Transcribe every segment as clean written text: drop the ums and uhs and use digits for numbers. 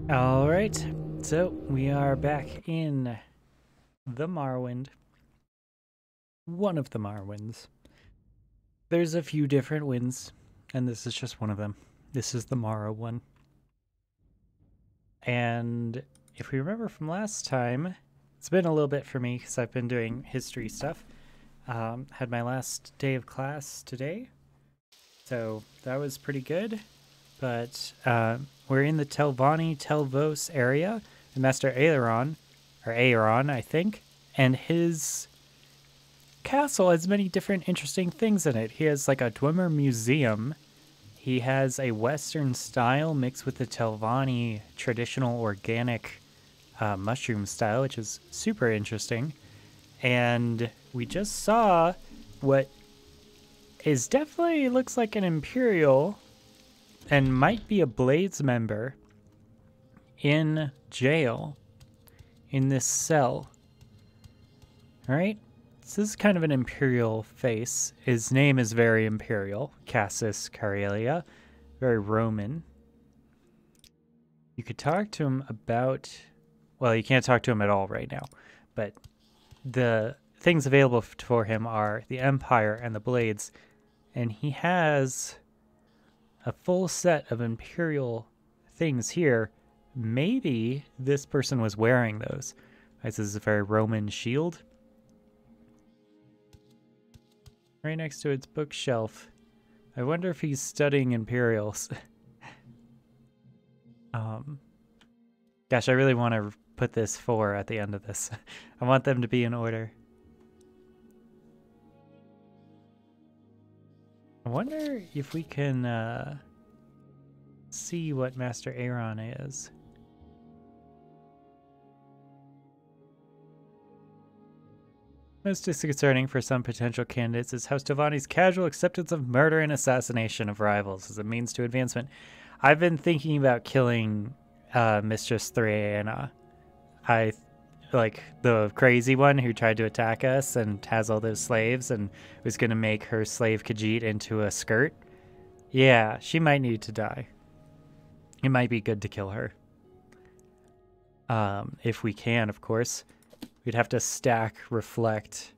All right, so we are back in the Morrowind. One of the Morrowinds. There's a few different winds, and this is just one of them. This is the Morrow one. And if we remember from last time, it's been a little bit for me because I've been doing history stuff. Had my last day of class today, so that was pretty good. But we're in the Telvos area, and Master Aeron, I think, and his castle has many different interesting things in it. He has like a Dwemer museum. He has a Western style mixed with the Telvanni traditional organic mushroom style, which is super interesting. And we just saw what is definitely looks like an Imperial and might be a Blades member in jail in this cell. All right? So this is kind of an Imperial face. His name is very Imperial, Cassis Carelia, very Roman. You could talk to him about, well, you can't talk to him at all right now, but the things available for him are the Empire and the Blades, and he has a full set of Imperial things here. Maybe this person was wearing those. This is a very Roman shield. Right next to its bookshelf. I wonder if he's studying Imperials. Gosh, I really want to put this 4 at the end of this. I want them to be in order. I wonder if we can see what Master Aeron is. Most disconcerting for some potential candidates is House Telvanni's casual acceptance of murder and assassination of rivals as a means to advancement. I've been thinking about killing Mistress Threana. Like the crazy one who tried to attack us and has all those slaves and was going to make her slave Khajiit into a skirt. Yeah, she might need to die. It might be good to kill her. If we can, of course. We'd have to stack Reflect,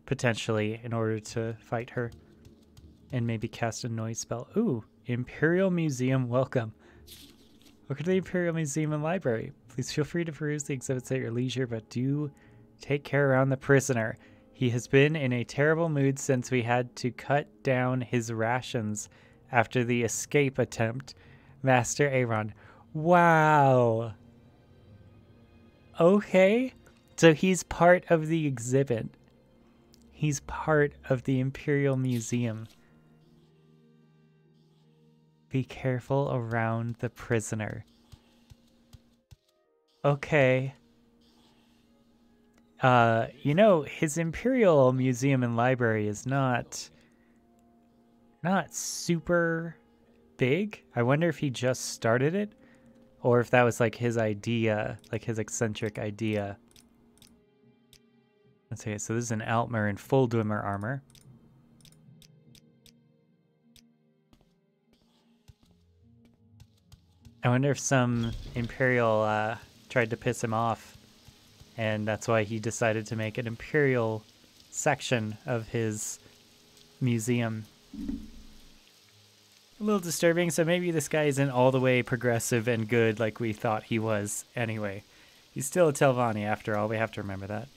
potentially, in order to fight her. And maybe cast a noise spell. Ooh, Imperial Museum, welcome. Welcome to the Imperial Museum and Library. Please feel free to peruse the exhibits at your leisure, but do take care around the prisoner. He has been in a terrible mood since we had to cut down his rations after the escape attempt. Master Aeron. Wow. Okay. So he's part of the exhibit. He's part of the Imperial Museum. Be careful around the prisoner. Okay. You know, his Imperial Museum and Library is not super big. I wonder if he just started it or if that was like his idea, like his eccentric idea. Let's see, so this is an Altmer in full Dwemer armor. I wonder if some Imperial tried to piss him off, and that's why he decided to make an Imperial section of his museum. A little disturbing, so maybe this guy isn't all the way progressive and good like we thought he was anyway. He's still a Telvanni after all, we have to remember that.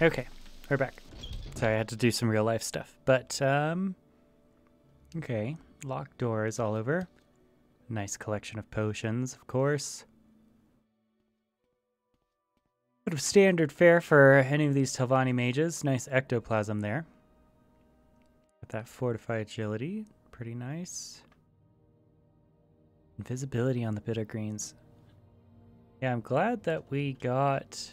Okay, we're back. Sorry, I had to do some real life stuff. But, okay. Locked doors all over. Nice collection of potions, of course. Bit of standard fare for any of these Telvanni mages. Nice ectoplasm there. Got that fortified agility. Pretty nice. Invisibility on the bitter greens. Yeah, I'm glad that we got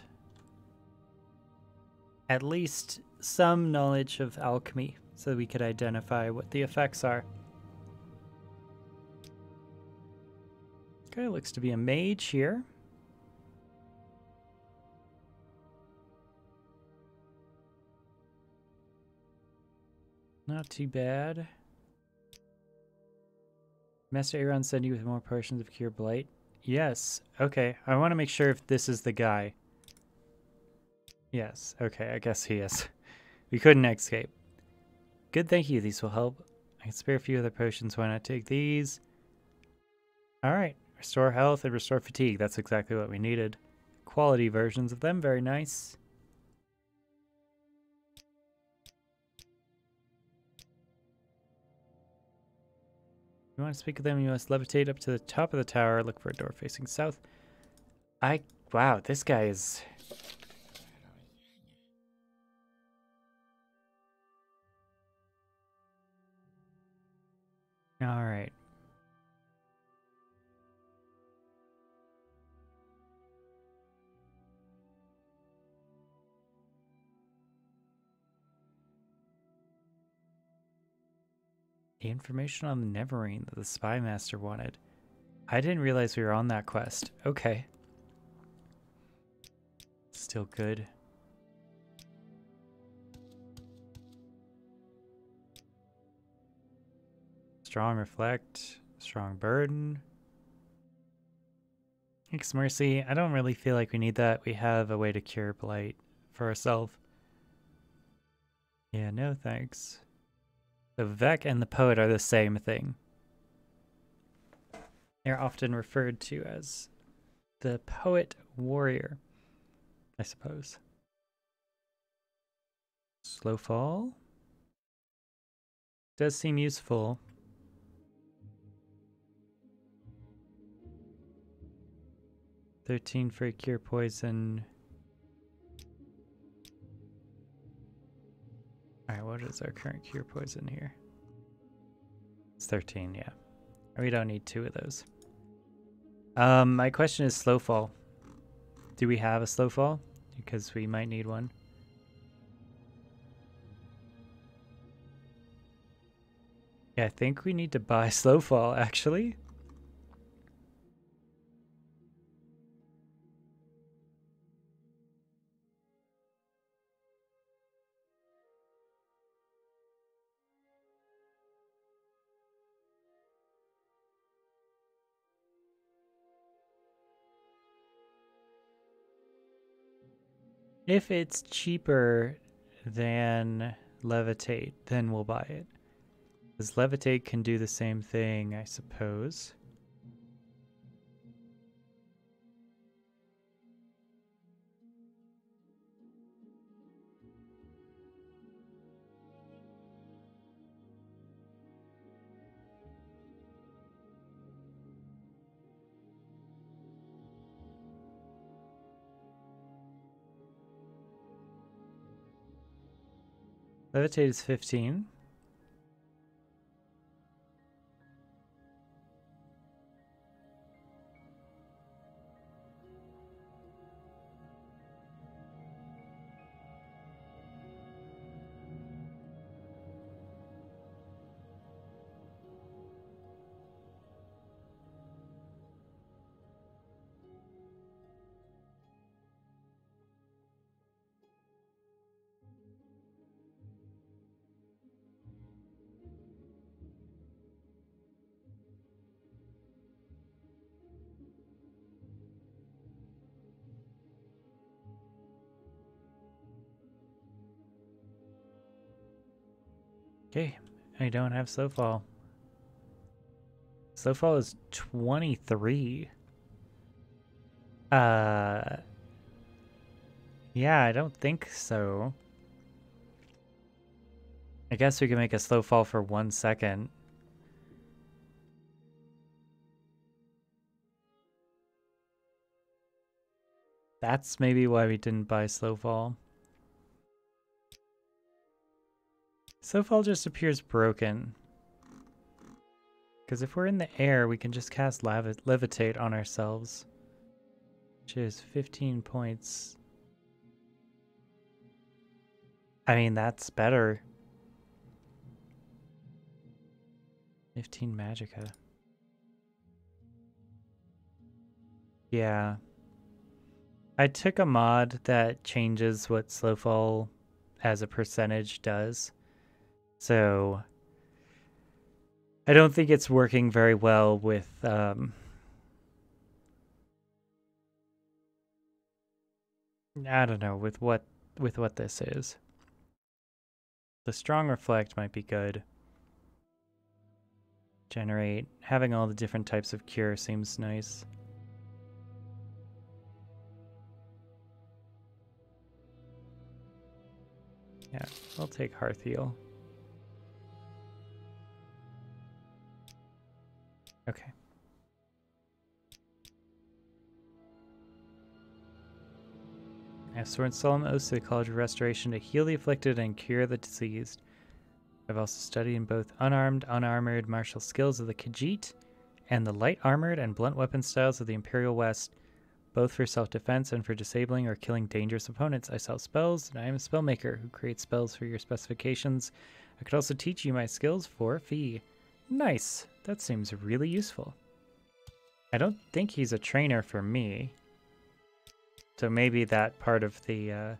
at least some knowledge of alchemy so we could identify what the effects are. Okay, looks to be a mage here. Not too bad. Master Aaron send you with more potions of Cure Blight. Yes. Okay. I want to make sure if this is the guy. Yes. Okay. I guess he is. We couldn't escape. Good. Thank you. These will help. I can spare a few other potions. Why not take these? All right. Restore health and restore fatigue. That's exactly what we needed. Quality versions of them. Very nice. You want to speak with them, you must levitate up to the top of the tower, look for a door facing south. Wow, this guy is... Alright. Information on the Neverine that the Spy Master wanted. I didn't realize we were on that quest. Okay. Still good. Strong Reflect. Strong Burden. Thanks, Mercy. I don't really feel like we need that. We have a way to cure Blight for ourselves. Yeah, no thanks. The Vec and the Poet are the same thing. They're often referred to as the Poet Warrior, I suppose. Slow Fall. Does seem useful. $13 for Cure Poison. Alright, what is our current Cure Poison here? It's 13, yeah. We don't need 2 of those. My question is Slow Fall. Do we have a Slow Fall? Because we might need one. Yeah, I think we need to buy Slow Fall, actually. If it's cheaper than Levitate, then we'll buy it. Because Levitate can do the same thing, I suppose. Levitate is 15. Okay, I don't have Slow Fall. Slow Fall is 23. Yeah, I don't think so. I guess we can make a Slow Fall for 1 second. That's maybe why we didn't buy Slowfall. Slowfall just appears broken. Because if we're in the air, we can just cast Levitate on ourselves. Which is 15 points. I mean, that's better. 15 Magicka. Yeah. I took a mod that changes what Slowfall as a percentage does. So I don't think it's working very well with I don't know, with what this is. The strong reflect might be good. Generate. Having all the different types of cure seems nice. Yeah, I'll take Hearth Heal. Okay. I have sworn solemn oaths to the College of Restoration to heal the afflicted and cure the diseased. I've also studied in both unarmed, unarmored martial skills of the Khajiit and the light armored and blunt weapon styles of the Imperial West, both for self-defense and for disabling or killing dangerous opponents. I sell spells, and I am a spellmaker who creates spells for your specifications. I could also teach you my skills for a fee. Nice. That seems really useful. I don't think he's a trainer for me. So maybe that part of the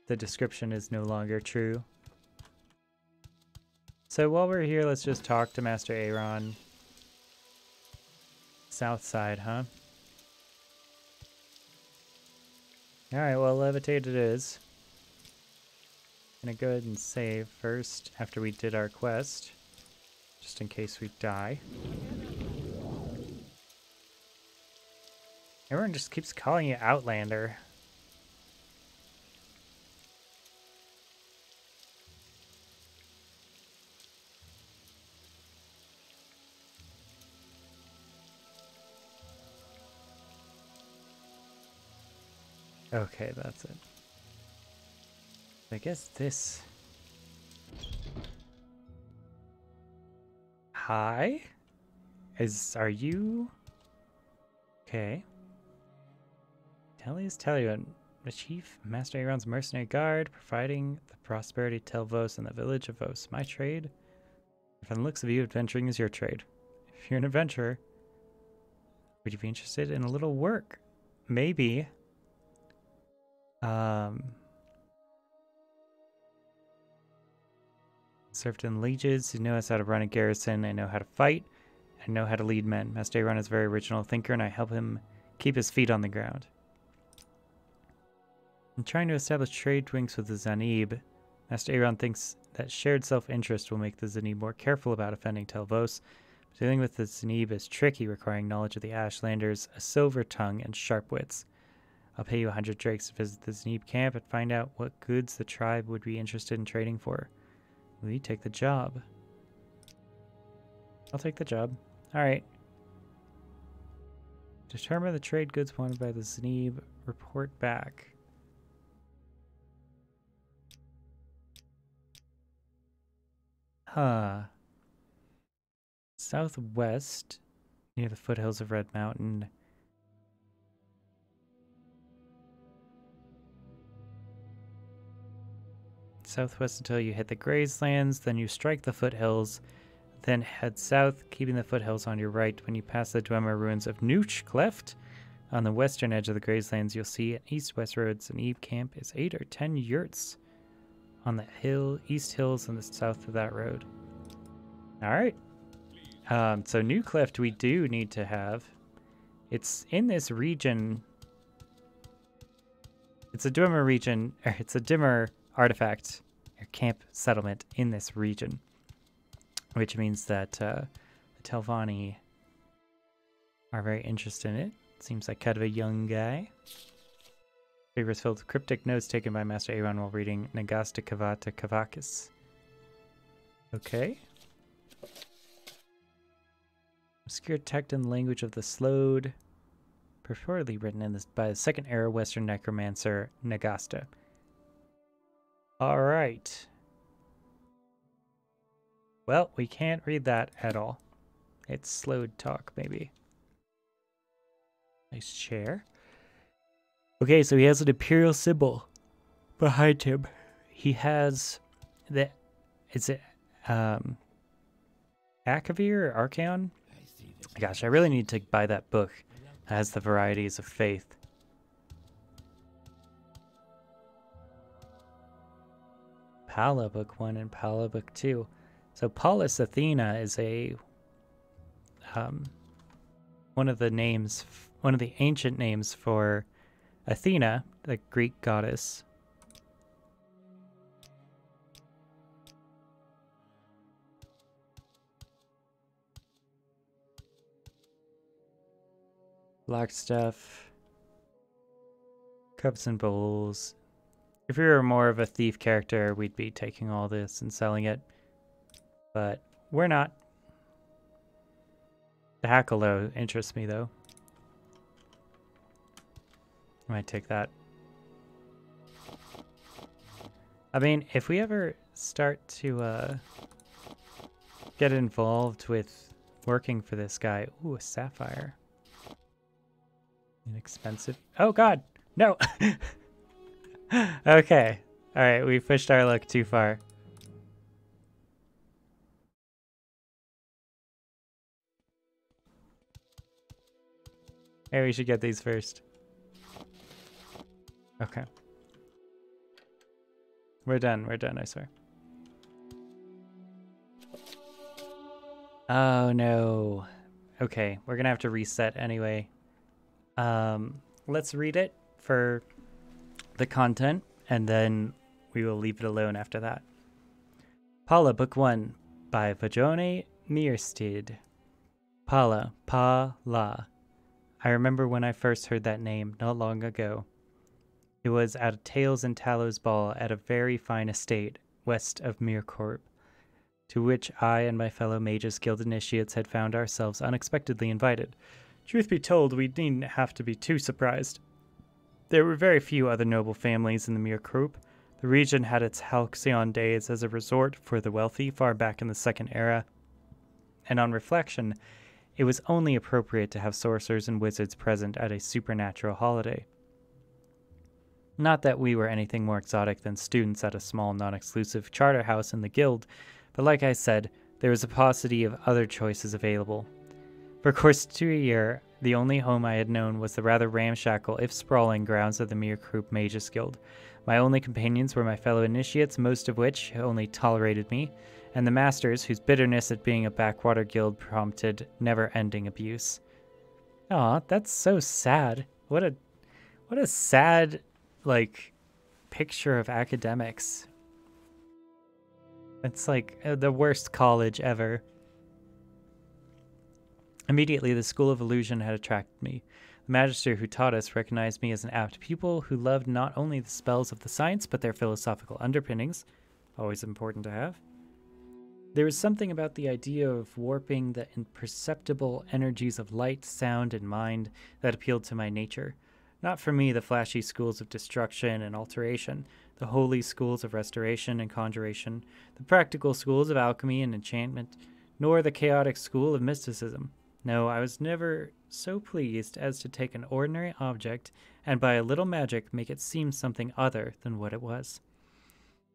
description is no longer true. So while we're here, let's just talk to Master Aaron. South side, huh? Alright, well, levitate it is. Gonna go ahead and save first after we did our quest, just in case we die. Everyone just keeps calling you Outlander. Okay, that's it. I guess this... Hi? Are you... Okay. Telly's Tellion, the chief, Master Aaron's mercenary guard, providing the prosperity to Telvos and the village of Vos. My trade? From the looks of you, adventuring is your trade. If you're an adventurer, would you be interested in a little work? Maybe. Served in legions, who knows how to run a garrison. I know how to fight. I know how to lead men. Master Aaron is a very original thinker, and I help him keep his feet on the ground. I'm trying to establish trade links with the Zanib. Master Aaron thinks that shared self-interest will make the Zanib more careful about offending Telvos. But dealing with the Zanib is tricky, requiring knowledge of the Ashlanders, a silver tongue, and sharp wits. I'll pay you 100 drakes to visit the Zanib camp and find out what goods the tribe would be interested in trading for. Will you take the job? I'll take the job. Alright. Determine the trade goods wanted by the Zanib. Report back. Huh. Southwest, near the foothills of Red Mountain. Southwest until you hit the grazelands, then you strike the foothills, then head south, keeping the foothills on your right. When you pass the Dwemer ruins of Nooch Cleft, on the western edge of the grazelands, you'll see an east-west roads. An Eve camp is 8 or 10 yurts on the east hills and the south of that road. All right. So New Cleft we do need to have. It's in this region. It's a Dwemer region, or it's a Dimmer artifact or camp settlement in this region, which means that the Telvanni are very interested in it. Seems like kind of a young guy. Papers filled with cryptic notes taken by Master Aaron while reading Nagasta Kavata Kavakis. Okay. Obscure text and language of the slowed. purportedly written in this by the Second Era Western necromancer Nagasta. All right. Well, we can't read that at all. It's slowed talk, maybe. Nice chair. Okay, so he has an imperial symbol behind him. He has the, is it Akavir or Archaon? Gosh, I really need to buy that book. It has the varieties of faith. Pala Book 1 and Pala Book 2. So Pallas Athena is a one of the ancient names for Athena, the Greek goddess. Black stuff. Cups and bowls. If we were more of a thief character, we'd be taking all this and selling it. But we're not. The Hackalo interests me, though. I might take that. I mean, if we ever start to get involved with working for this guy... Ooh, a sapphire. Inexpensive. Oh, God! No! Okay. Alright, we pushed our luck too far. Hey, we should get these first. Okay. We're done, I swear. Oh, no. Okay, we're gonna have to reset anyway. Let's read it for the content, and then we will leave it alone after that. Pala, Book 1, by Vajone Mierstid. Pala, Pa-La. I remember when I first heard that name, not long ago. It was at a Tails and Talos ball at a very fine estate, west of Mircorp, to which I and my fellow Mages Guild initiates had found ourselves unexpectedly invited. Truth be told, we needn't have to be too surprised. There were very few other noble families in the Mircorp. The region had its halcyon days as a resort for the wealthy far back in the Second Era, and on reflection, it was only appropriate to have sorcerers and wizards present at a supernatural holiday. Not that we were anything more exotic than students at a small, non-exclusive charter house in the guild, but like I said, there was a paucity of other choices available. For course to a year, the only home I had known was the rather ramshackle, if sprawling, grounds of the Mircorp Mages Guild. My only companions were my fellow initiates, most of which only tolerated me, and the masters, whose bitterness at being a backwater guild prompted never-ending abuse. Aw, that's so sad. What a sad, like, picture of academics. It's like the worst college ever. Immediately, the School of Illusion had attracted me. The magister who taught us recognized me as an apt pupil who loved not only the spells of the science, but their philosophical underpinnings. Always important to have. There was something about the idea of warping the imperceptible energies of light, sound, and mind that appealed to my nature. Not for me the flashy schools of destruction and alteration, the holy schools of restoration and conjuration, the practical schools of alchemy and enchantment, nor the chaotic school of mysticism. No, I was never so pleased as to take an ordinary object and by a little magic make it seem something other than what it was.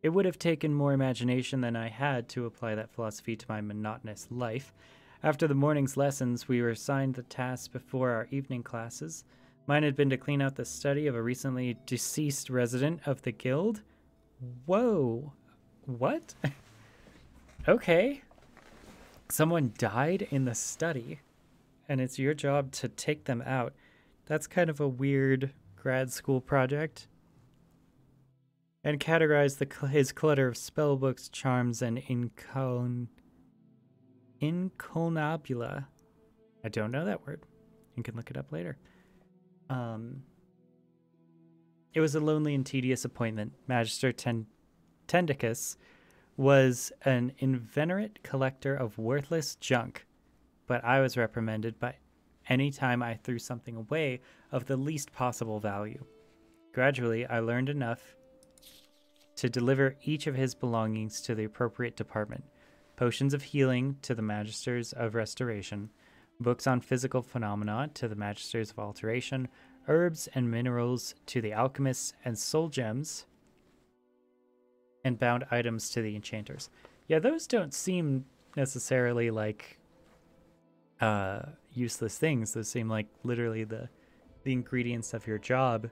It would have taken more imagination than I had to apply that philosophy to my monotonous life. After the morning's lessons, we were assigned the tasks before our evening classes. Mine had been to clean out the study of a recently deceased resident of the guild. Whoa. What? Okay. Someone died in the study, and it's your job to take them out. That's kind of a weird grad school project. And categorize his clutter of spellbooks, charms, and inconabula. I don't know that word. You can look it up later. It was a lonely and tedious appointment. Magister Tendicus was an inveterate collector of worthless junk, but I was reprimanded by... anytime I threw something away of the least possible value. Gradually, I learned enough to deliver each of his belongings to the appropriate department. Potions of healing to the Magisters of Restoration, books on physical phenomena to the Magisters of Alteration, herbs and minerals to the alchemists, and soul gems and bound items to the enchanters. Yeah, those don't seem necessarily like useless things. Those seem like literally the ingredients of your job.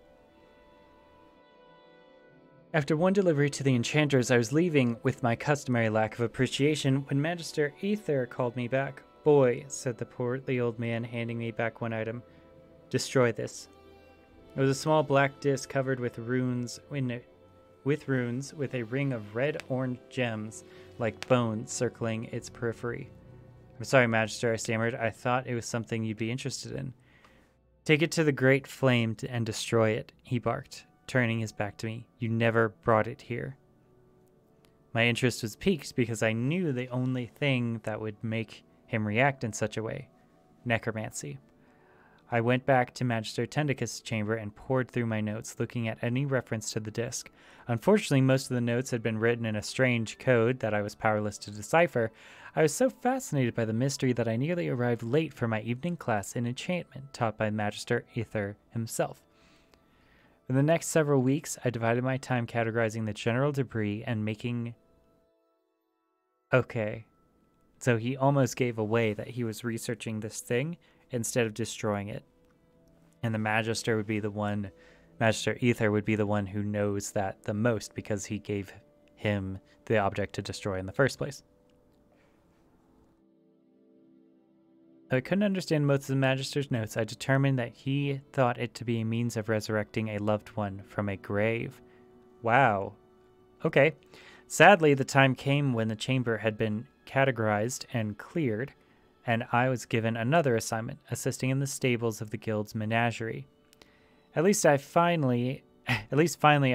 After one delivery to the enchanters, I was leaving with my customary lack of appreciation when Magister Aether called me back. "Boy," said the portly old man, handing me back one item. "Destroy this." It was a small black disc covered with runes with a ring of red-orange gems like bones circling its periphery. "I'm sorry, Magister," I stammered. "I thought it was something you'd be interested in." "Take it to the Great Flame and destroy it," he barked, turning his back to me. "You never brought it here." My interest was piqued because I knew the only thing that would make him react in such a way: necromancy. I went back to Magister Tendicus' chamber and pored through my notes, looking at any reference to the disc. Unfortunately, most of the notes had been written in a strange code that I was powerless to decipher. I was so fascinated by the mystery that I nearly arrived late for my evening class in enchantment, taught by Magister Aether himself. For the next several weeks, I divided my time categorizing the general debris and making... Okay, so he almost gave away that he was researching this thing instead of destroying it. And the Magister would be the one, Magister Aether would be the one who knows that the most because he gave him the object to destroy in the first place. Though I couldn't understand most of the Magister's notes, I determined that he thought it to be a means of resurrecting a loved one from a grave. Wow. Okay. Sadly, the time came when the chamber had been categorized and cleared, and I was given another assignment, assisting in the stables of the guild's menagerie. At least finally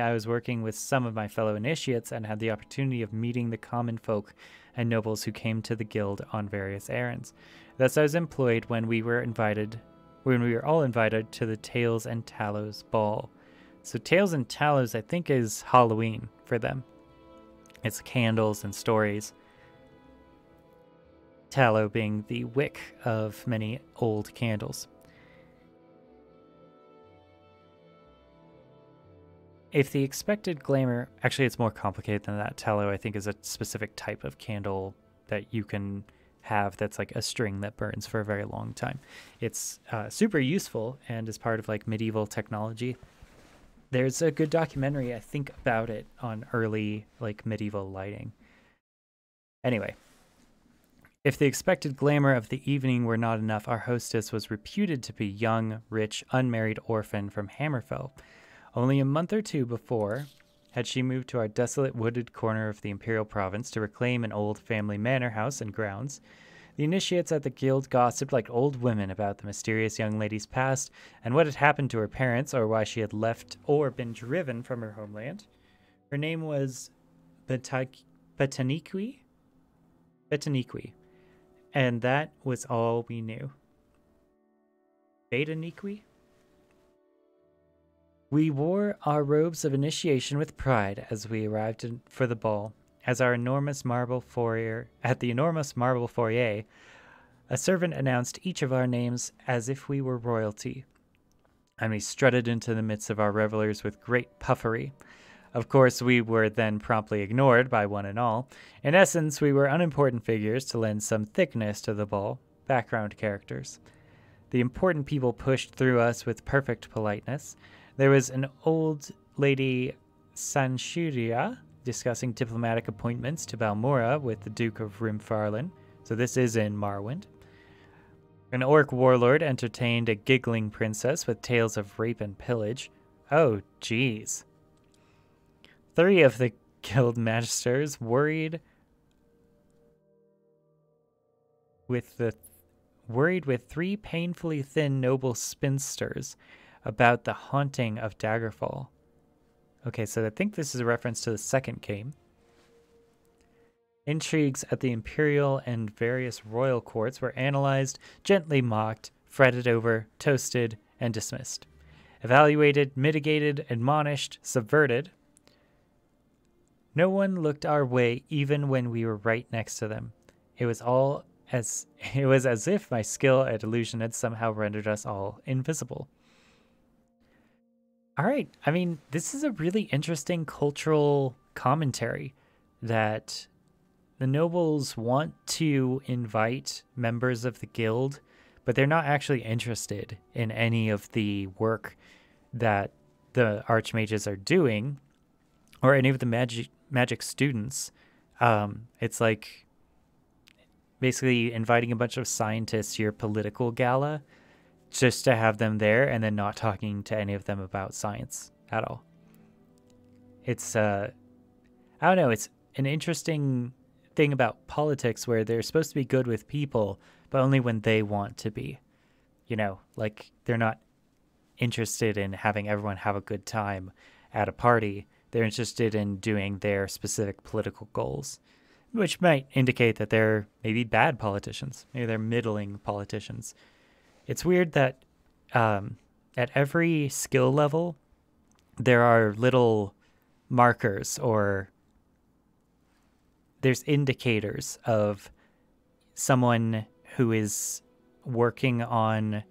I was working with some of my fellow initiates and had the opportunity of meeting the common folk and nobles who came to the guild on various errands. Thus I was employed when we were all invited to the Tales and Tallows ball. So Tales and Tallows, I think, is Halloween for them. It's candles and stories. Tallow being the wick of many old candles. If the expected glamour... Actually, it's more complicated than that. Tallow, I think, is a specific type of candle that you can have that's like a string that burns for a very long time. It's super useful and is part of like medieval technology. There's a good documentary, I think, about it on early like medieval lighting. Anyway. If the expected glamour of the evening were not enough, our hostess was reputed to be young, rich, unmarried orphan from Hammerfell. Only a month or two before had she moved to our desolate wooded corner of the Imperial Province to reclaim an old family manor house and grounds. The initiates at the guild gossiped like old women about the mysterious young lady's past and what had happened to her parents, or why she had left or been driven from her homeland. Her name was Betaniqui, and that was all we knew. Betaniqui? We wore our robes of initiation with pride as we arrived for the ball. At the enormous marble foyer, a servant announced each of our names as if we were royalty, and we strutted into the midst of our revelers with great puffery. Of course, we were then promptly ignored by one and all. In essence, we were unimportant figures to lend some thickness to the ball, background characters. The important people pushed through us with perfect politeness. There was an old lady Sanshuria discussing diplomatic appointments to Balmora with the Duke of Rimfarlin. So this is in Morrowind. An orc warlord entertained a giggling princess with tales of rape and pillage. Oh, geez. 3 of the guild magisters worried with 3 painfully thin noble spinsters about the haunting of Daggerfall. Okay, so I think this is a reference to the second game. Intrigues at the imperial and various royal courts were analyzed, gently mocked, fretted over, toasted, and dismissed. Evaluated, mitigated, admonished, subverted. No one looked our way even when we were right next to them. It was as if my skill at illusion had somehow rendered us all invisible. All right, I mean, this is a really interesting cultural commentary that the nobles want to invite members of the guild, but they're not actually interested in any of the work that the archmages are doing or any of the magic students. It's like basically inviting a bunch of scientists to your political gala just to have them there and then not talking to any of them about science at all. It's I don't know, it's an interesting thing about politics where they're supposed to be good with people, but only when they want to be. You know, like they're not interested in having everyone have a good time at a party. They're interested in doing their specific political goals, which might indicate that they're maybe bad politicians. Maybe they're middling politicians. It's weird that at every skill level, there are little markers or there's indicators of someone who is working on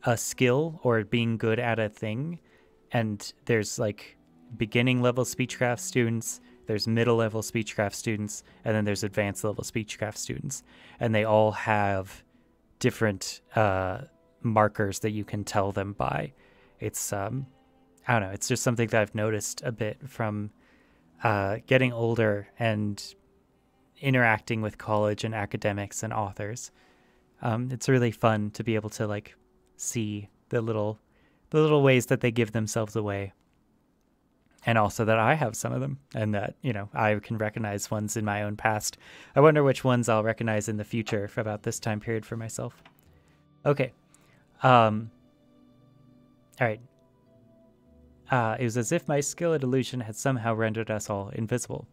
a skill or being good at a thing. And there's like beginning level speechcraft students, there's middle level speechcraft students, and then there's advanced level speechcraft students. And they all have different markers that you can tell them by. It's I don't know, it's just something that I've noticed a bit from getting older and interacting with college and academics and authors. It's really fun to be able to like see the little ways that they give themselves away, and also that I have some of them, and that, you know, I can recognize ones in my own past. I wonder which ones I'll recognize in the future for about this time period for myself. Okay. All right. It was as if my skill at illusion had somehow rendered us all invisible.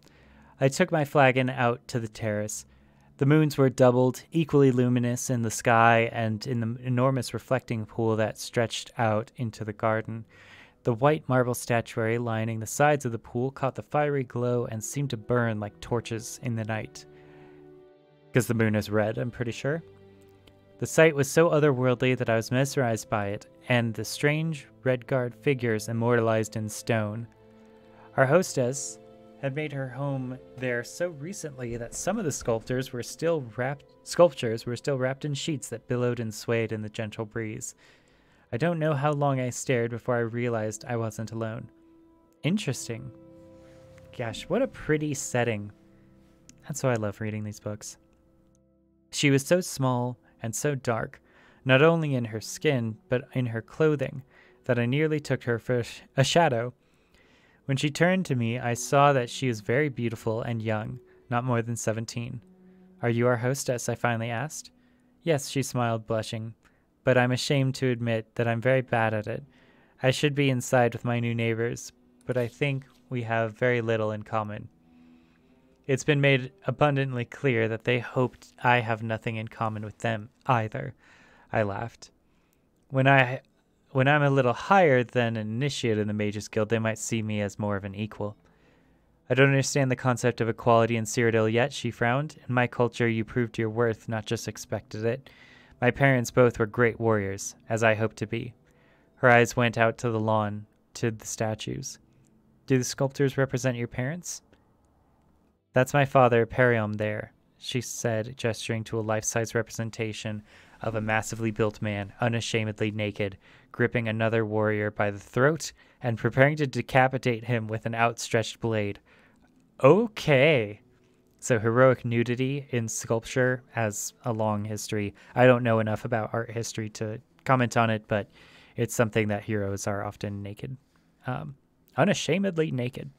I took my flagon out to the terrace. The moons were doubled, equally luminous in the sky and in the enormous reflecting pool that stretched out into the garden. The white marble statuary lining the sides of the pool caught the fiery glow and seemed to burn like torches in the night. Because the moon is red, I'm pretty sure. The sight was so otherworldly that I was mesmerized by it, and the strange red-guard figures immortalized in stone. Our hostess had made her home there so recently that some of the sculptures were still wrapped in sheets that billowed and swayed in the gentle breeze. I don't know how long I stared before I realized I wasn't alone. Interesting. Gosh, what a pretty setting. That's why I love reading these books. She was so small and so dark, not only in her skin, but in her clothing, that I nearly took her for a shadow. When she turned to me, I saw that she was very beautiful and young, not more than 17. "Are you our hostess?" I finally asked. "Yes," she smiled, blushing, "but I'm ashamed to admit that I'm very bad at it. I should be inside with my new neighbors, but I think we have very little in common." It's been made abundantly clear that they hoped I have nothing in common with them either. I laughed. When I'm a little higher than an initiate in the Mages Guild, they might see me as more of an equal. "I don't understand the concept of equality in Cyrodiil yet," she frowned. "In my culture, you proved your worth, not just expected it. My parents both were great warriors, as I hope to be." Her eyes went out to the lawn, to the statues. "Do the sculptures represent your parents?" "That's my father, Perium, there," she said, gesturing to a life-size representation of a massively built man, unashamedly naked, gripping another warrior by the throat and preparing to decapitate him with an outstretched blade. Okay. So heroic nudity in sculpture has a long history. I don't know enough about art history to comment on it, but it's something that heroes are often naked. Unashamedly naked.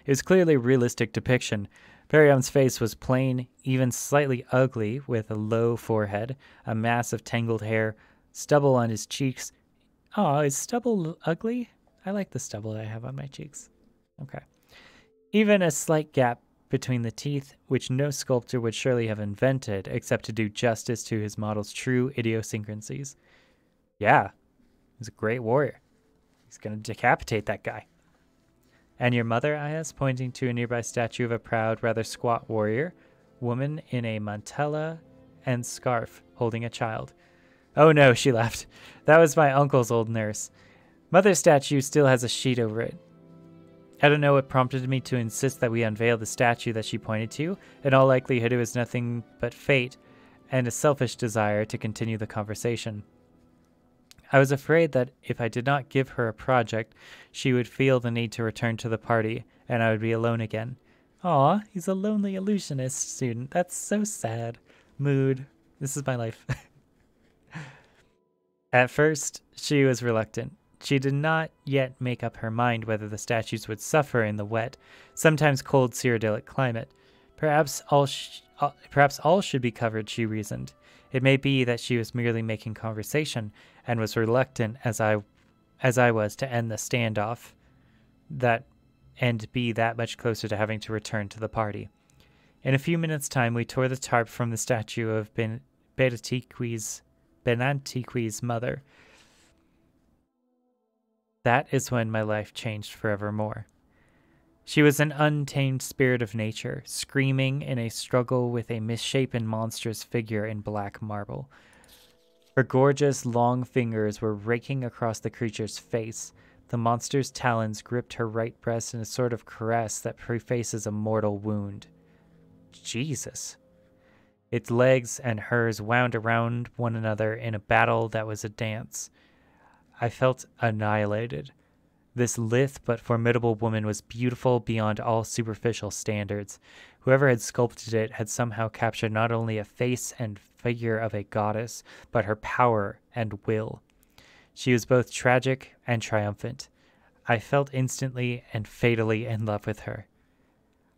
It was clearly a realistic depiction. Perium's face was plain, even slightly ugly, with a low forehead, a mass of tangled hair, stubble on his cheeks. Oh, is stubble ugly? I like the stubble that I have on my cheeks. Okay. Even a slight gap between the teeth, which no sculptor would surely have invented except to do justice to his model's true idiosyncrasies. Yeah, he's a great warrior. He's going to decapitate that guy. And your mother, I asked, pointing to a nearby statue of a proud, rather squat warrior, woman in a mantella and scarf, holding a child. Oh no, she laughed. That was my uncle's old nurse. Mother's statue still has a sheet over it. I don't know what prompted me to insist that we unveil the statue that she pointed to. In all likelihood, it was nothing but fate and a selfish desire to continue the conversation. I was afraid that if I did not give her a project, she would feel the need to return to the party, and I would be alone again. Aw, he's a lonely illusionist student. That's so sad. Mood. This is my life. At first, she was reluctant. She did not yet make up her mind whether the statues would suffer in the wet, sometimes cold Cyrodiilic climate. Perhaps all should be covered, she reasoned. It may be that she was merely making conversation and was reluctant as I was to end the standoff and be that much closer to having to return to the party. In a few minutes' time, we tore the tarp from the statue of Benantiqui's mother. That is when my life changed forevermore. She was an untamed spirit of nature, screaming in a struggle with a misshapen, monstrous figure in black marble. Her gorgeous, long fingers were raking across the creature's face. The monster's talons gripped her right breast in a sort of caress that prefaces a mortal wound. Jesus. Its legs and hers wound around one another in a battle that was a dance. I felt annihilated. This lithe but formidable woman was beautiful beyond all superficial standards. Whoever had sculpted it had somehow captured not only a face and figure of a goddess, but her power and will. She was both tragic and triumphant. I felt instantly and fatally in love with her.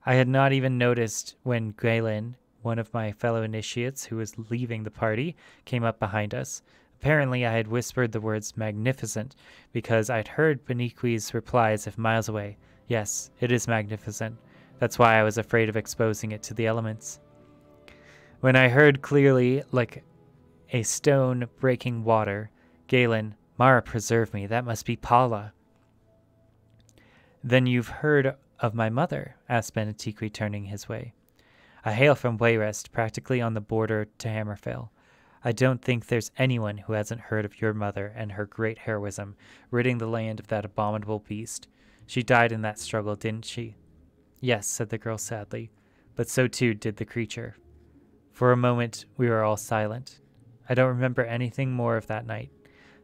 I had not even noticed when Galen, one of my fellow initiates who was leaving the party, came up behind us. Apparently, I had whispered the words magnificent because I'd heard Beniqui's reply as if miles away. Yes, it is magnificent. That's why I was afraid of exposing it to the elements. When I heard clearly, like a stone breaking water, Galen, Mara preserve me, that must be Paula. Then you've heard of my mother? Asked Benetiqui, turning his way. I hail from Wayrest, practically on the border to Hammerfell. I don't think there's anyone who hasn't heard of your mother and her great heroism, ridding the land of that abominable beast. She died in that struggle, didn't she? Yes, said the girl sadly, but so too did the creature. For a moment, we were all silent. I don't remember anything more of that night.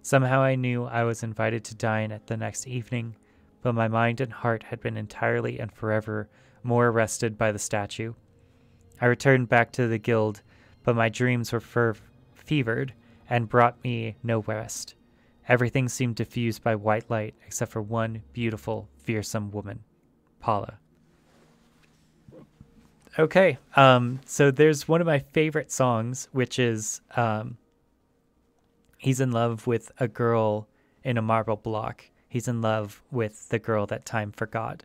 Somehow I knew I was invited to dine at the next evening, but my mind and heart had been entirely and forever more arrested by the statue. I returned back to the guild, but my dreams were fevered and brought me no rest. Everything seemed diffused by white light except for one beautiful, fearsome woman, Paula. Okay, so there's one of my favorite songs, which is he's in love with a girl in a marble block. He's in love with the girl that time forgot.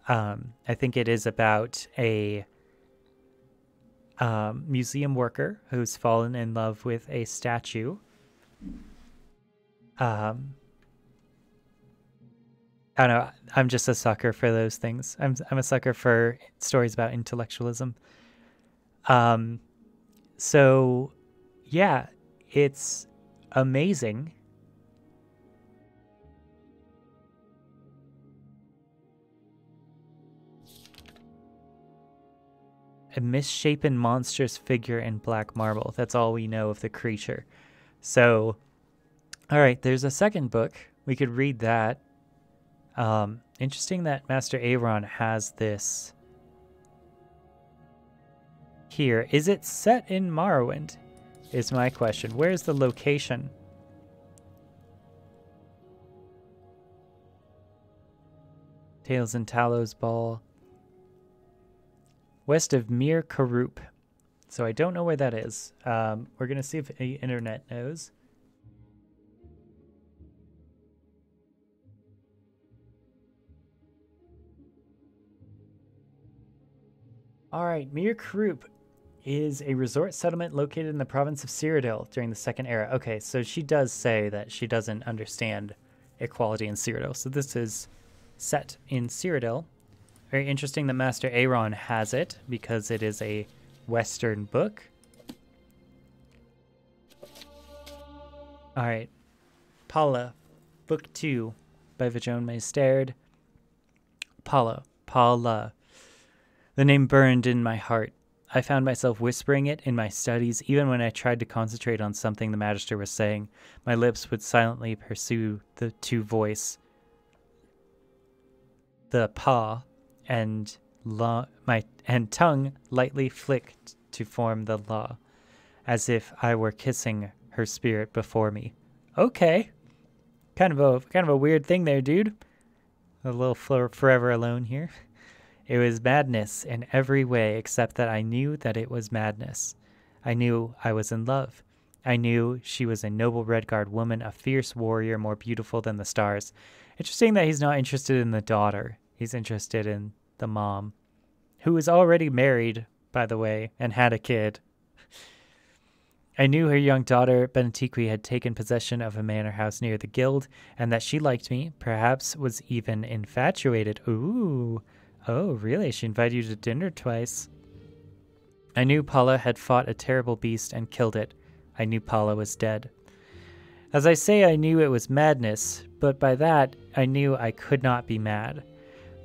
I think it is about a museum worker who's fallen in love with a statue. I don't know. I'm just a sucker for those things. I'm a sucker for stories about intellectualism. So yeah, it's amazing. A misshapen, monstrous figure in black marble. That's all we know of the creature. So, all right, there's a second book. We could read that. Interesting that Master Aaron has this here. Is it set in Morrowind? Is my question. Where's the location? Tales and Talos Ball. West of Mir Karuk. So I don't know where that is. We're going to see if the internet knows. Alright, Mir Krupp is a resort settlement located in the province of Cyrodiil during the Second Era. Okay, so she does say that she doesn't understand equality in Cyrodiil. So this is set in Cyrodiil. Very interesting that Master Aaron has it because it is a Western book. Alright, Paula, Book 2 by Vijone Meisterd. Paula. The name burned in my heart. I found myself whispering it in my studies, even when I tried to concentrate on something the Magister was saying. My lips would silently pursue the two voice, the pa, and my tongue lightly flicked to form the la, as if I were kissing her spirit before me. Okay, kind of a weird thing there, dude. A little forever alone here. It was madness in every way except that I knew that it was madness. I knew I was in love. I knew she was a noble Redguard woman, a fierce warrior more beautiful than the stars. Interesting that he's not interested in the daughter. He's interested in the mom, who was already married, by the way, and had a kid. I knew her young daughter, Benetiqui, had taken possession of a manor house near the guild, and that she liked me, perhaps was even infatuated. Ooh. Oh, really? She invited you to dinner twice. I knew Paula had fought a terrible beast and killed it. I knew Paula was dead. As I say, I knew it was madness, but by that, I knew I could not be mad.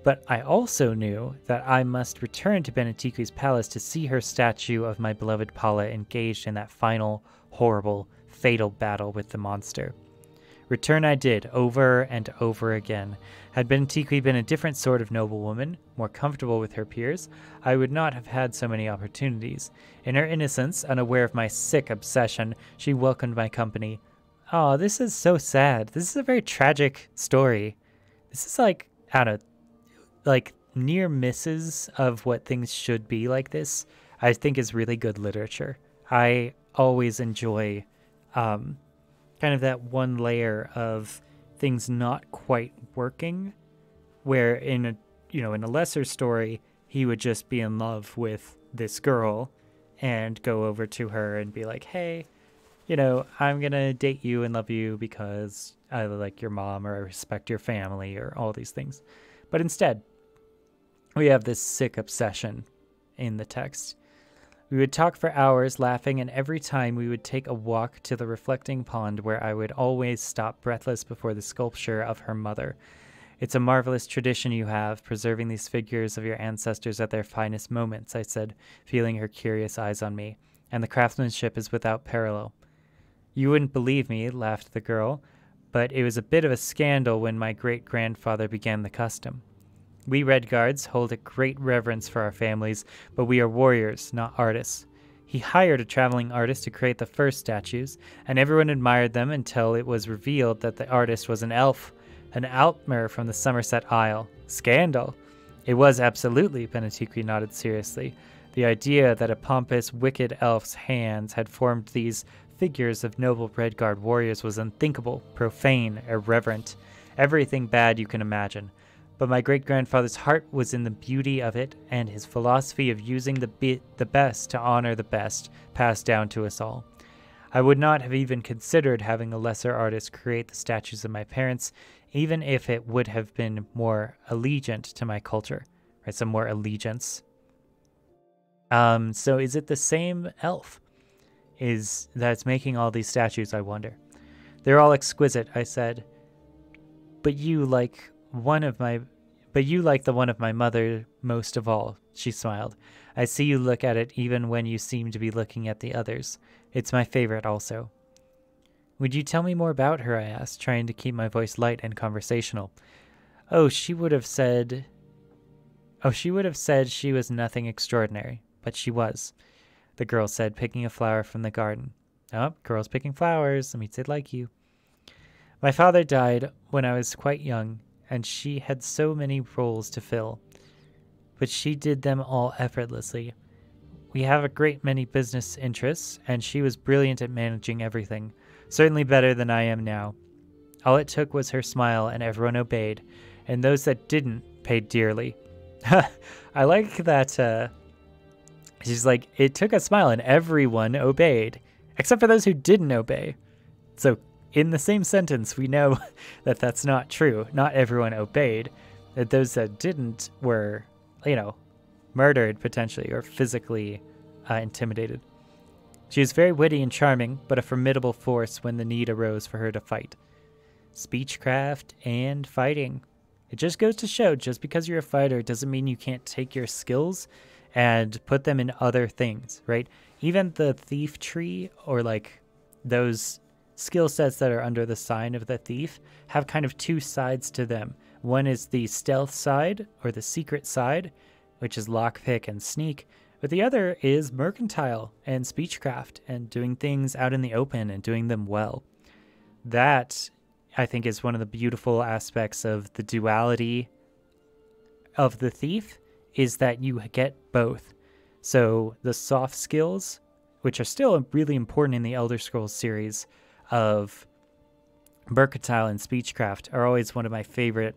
But I also knew that I must return to Benetiqui's palace to see her statue of my beloved Paula engaged in that final, horrible, fatal battle with the monster. Return I did, over and over again. Had Benetiqui been a different sort of noblewoman, more comfortable with her peers, I would not have had so many opportunities. In her innocence, unaware of my sick obsession, she welcomed my company. Oh, this is so sad. This is a very tragic story. This is like, I don't know, like near misses of what things should be like this, I think is really good literature. I always enjoy kind of that one layer of things not quite working, where in a lesser story, he would just be in love with this girl and go over to her and be like, hey, I'm going to date you and love you because I like your mom or I respect your family or all these things. But instead, we have this sick obsession in the text. We would talk for hours, laughing, and every time we would take a walk to the reflecting pond where I would always stop breathless before the sculpture of her mother. It's a marvelous tradition you have, preserving these figures of your ancestors at their finest moments, I said, feeling her curious eyes on me, and the craftsmanship is without parallel. You wouldn't believe me, laughed the girl, but it was a bit of a scandal when my great-grandfather began the custom. We Redguards hold a great reverence for our families, but we are warriors, not artists. He hired a traveling artist to create the first statues, and everyone admired them until it was revealed that the artist was an elf, an Altmer from the Somerset Isle. Scandal! It was absolutely, Benetiqui nodded seriously. The idea that a pompous, wicked elf's hands had formed these figures of noble Redguard warriors was unthinkable, profane, irreverent, everything bad you can imagine. But my great-grandfather's heart was in the beauty of it, and his philosophy of using the best to honor the best passed down to us all. I would not have even considered having a lesser artist create the statues of my parents, even if it would have been more allegiant to my culture, right? Some more allegiance. So is it the same elf that's making all these statues, I wonder? They're all exquisite, I said. But you like the one of my mother most of all, she smiled. I see you look at it even when you seem to be looking at the others. It's my favorite also. Would you tell me more about her, I asked, trying to keep my voice light and conversational. She would have said she was nothing extraordinary, but she was, the girl said, picking a flower from the garden. Oh, girls picking flowers, that means they like you. My father died when I was quite young, and she had so many roles to fill, but she did them all effortlessly. We have a great many business interests, and she was brilliant at managing everything, certainly better than I am now. All it took was her smile, and everyone obeyed, and those that didn't paid dearly. I like that She's like, it took a smile and everyone obeyed, except for those who didn't obey. So in the same sentence, we know that that's not true. Not everyone obeyed. That those that didn't were, murdered potentially or physically intimidated. She was very witty and charming, but a formidable force when the need arose for her to fight. Speechcraft and fighting. It just goes to show, just because you're a fighter doesn't mean you can't take your skills and put them in other things, right? Even the thief tree, or like those skill sets that are under the sign of the thief, have kind of two sides to them. One is the stealth side, or the secret side, which is lockpick and sneak, but the other is mercantile and speechcraft and doing things out in the open and doing them well. That, I think, is one of the beautiful aspects of the duality of the thief, is that you get both. So the soft skills, which are still really important in the Elder Scrolls series of mercantile and speechcraft, are always one of my favorite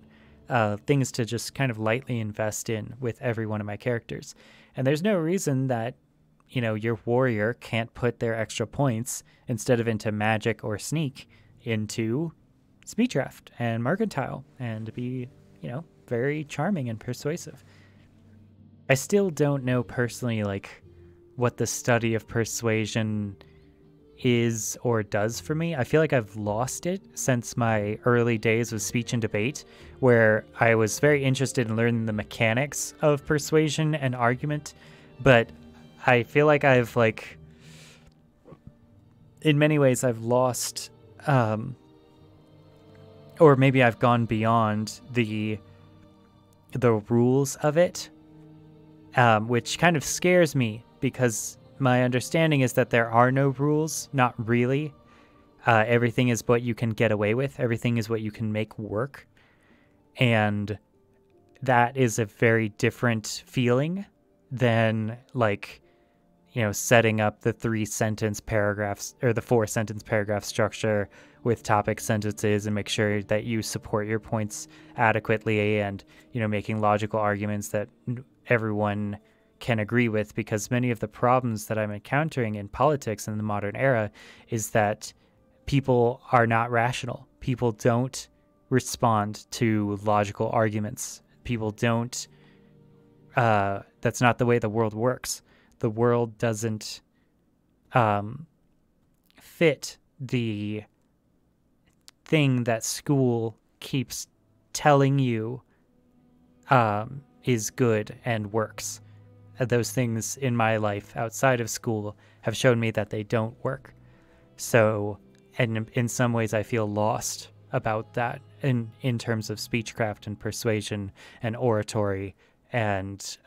things to just kind of lightly invest in with every one of my characters. And there's no reason that, your warrior can't put their extra points, instead of into magic or sneak, into speechcraft and mercantile, and be, very charming and persuasive. I still don't know personally, what the study of persuasion is or does for me. I feel like I've lost it since my early days of speech and debate, where I was very interested in learning the mechanics of persuasion and argument, but I feel like I've in many ways I've lost, or maybe I've gone beyond the rules of it, which kind of scares me, because my understanding is that there are no rules, not really. Everything is what you can get away with. Everything is what you can make work. And that is a very different feeling than setting up the 3-sentence paragraphs or the 4-sentence paragraph structure with topic sentences and make sure that you support your points adequately, and, making logical arguments that everyone can agree with, because many of the problems that I'm encountering in politics in the modern era is that people are not rational. People don't respond to logical arguments. People don't, that's not the way the world works. The world doesn't fit the thing that school keeps telling you is good and works. Those things in my life outside of school have shown me that they don't work. So, and in some ways I feel lost about that in terms of speechcraft and persuasion and oratory and,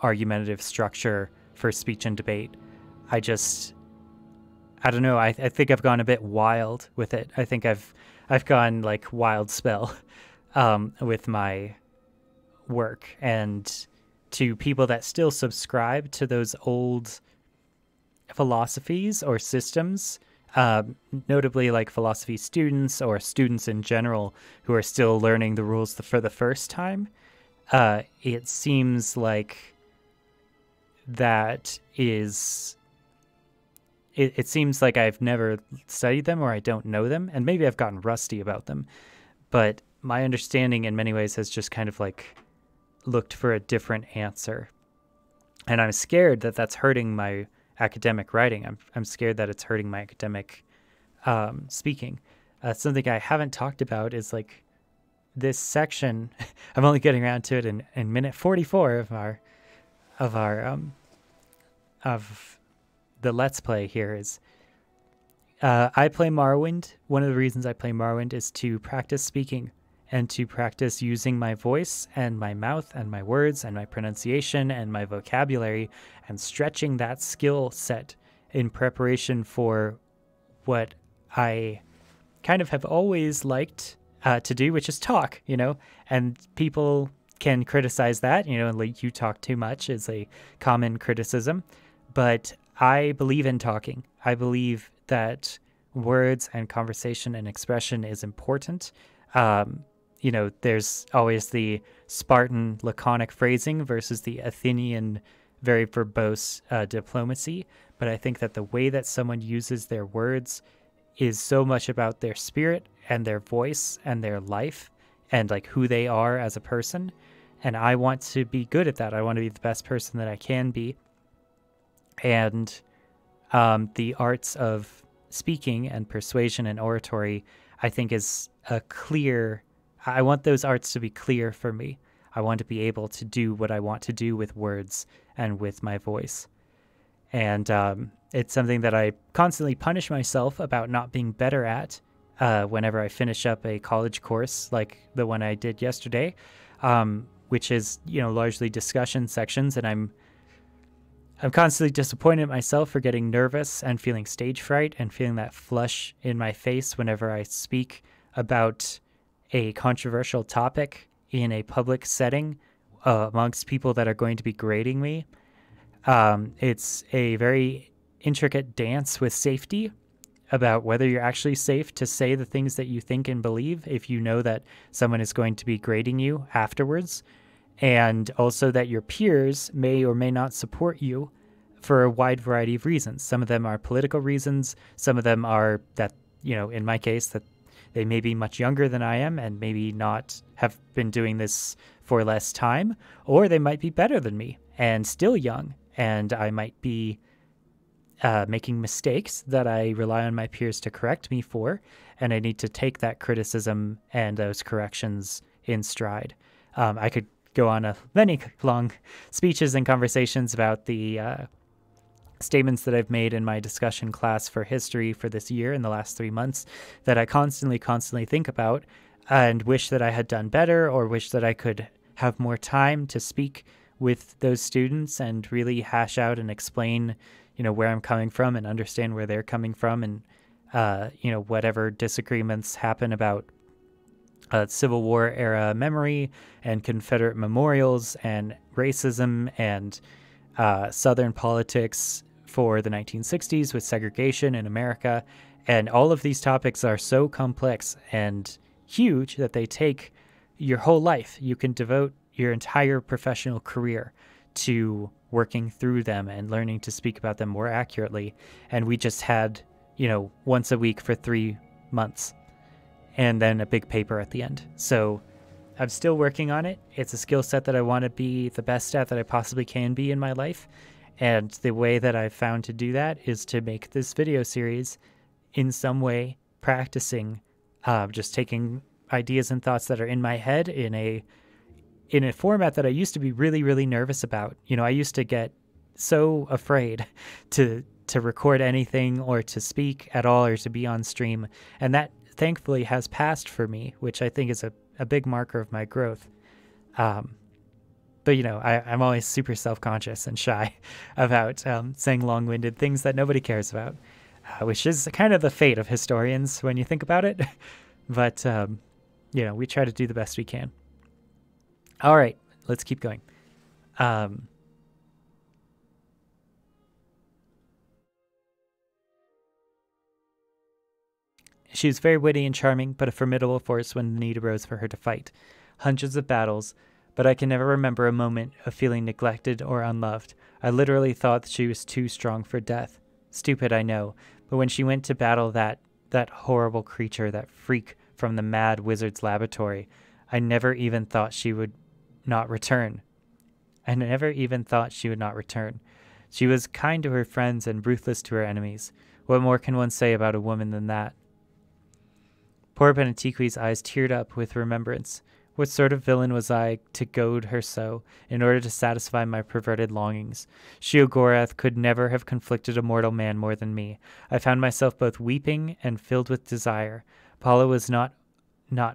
argumentative structure for speech and debate. I don't know. I think I've gone a bit wild with it. I think I've gone wild spell with my work. And to people that still subscribe to those old philosophies or systems, notably philosophy students or students in general who are still learning the rules for the first time, it seems like that is... It seems like I've never studied them, or I don't know them, and maybe I've gotten rusty about them. But my understanding in many ways has just kind of looked for a different answer. And I'm scared that that's hurting my academic writing. I'm scared that it's hurting my academic speaking. Something I haven't talked about is this section. I'm only getting around to it in minute 44 of the Let's Play here is I play Morrowind. One of the reasons I play Morrowind is to practice speaking and to practice using my voice and my mouth and my words and my pronunciation and my vocabulary and stretching that skill set in preparation for what I kind of have always liked to do, which is talk, and people can criticize that, and you talk too much is a common criticism, but I believe in talking. I believe that words and conversation and expression is important. There's always the Spartan laconic phrasing versus the Athenian very verbose diplomacy, but I think that the way that someone uses their words is so much about their spirit and their voice and their life and like who they are as a person. And I want to be good at that. I want to be the best person that I can be. And the arts of speaking and persuasion and oratory, I think, is a clear... I want those arts to be clear for me. I want to be able to do what I want to do with words and with my voice. And it's something that I constantly punish myself about not being better at whenever I finish up a college course like the one I did yesterday, which is, largely discussion sections. And I'm constantly disappointed at myself for getting nervous and feeling stage fright and feeling that flush in my face whenever I speak about a controversial topic in a public setting amongst people that are going to be grading me. It's a very intricate dance with safety about whether you're actually safe to say the things that you think and believe if you know that someone is going to be grading you afterwards, and also that your peers may or may not support you for a wide variety of reasons. Some of them are political reasons. Some of them are that, in my case, that they may be much younger than I am and maybe not have been doing this for less time, or they might be better than me and still young, and I might be making mistakes that I rely on my peers to correct me for, and I need to take that criticism and those corrections in stride. I could go on many long speeches and conversations about the statements that I've made in my discussion class for history for this year in the last 3 months that I constantly think about and wish that I had done better, or wish that I could have more time to speak with those students and really hash out and explain, where I'm coming from and understand where they're coming from, and, whatever disagreements happen about Civil War era memory and Confederate memorials and racism and Southern politics for the 1960s with segregation in America. And all of these topics are so complex and huge that they take your whole life. You can devote your entire professional career to working through them and learning to speak about them more accurately. And we just had, once a week for 3 months and then a big paper at the end. So I'm still working on it. It's a skill set that I want to be the best at that I possibly can be in my life. And the way that I've found to do that is to make this video series in some way practicing, just taking ideas and thoughts that are in my head in a format that I used to be really, really nervous about. I used to get so afraid to record anything or to speak at all or to be on stream. And that thankfully has passed for me, which I think is a big marker of my growth. But, I'm always super self-conscious and shy about saying long-winded things that nobody cares about, which is kind of the fate of historians when you think about it. But, we try to do the best we can. All right, let's keep going. She was very witty and charming, but a formidable force when the need arose for her to fight. Hundreds of battles, but I can never remember a moment of feeling neglected or unloved. I literally thought she was too strong for death. Stupid, I know, but when she went to battle that horrible creature, that freak from the mad wizard's laboratory, I never even thought she would not return. She was kind to her friends and ruthless to her enemies. What more can one say about a woman than that? Poor Benetiqui's eyes teared up with remembrance. What sort of villain was I to goad her so, in order to satisfy my perverted longings? Sheogorath could never have conflicted a mortal man more than me. I found myself both weeping and filled with desire. Paula was not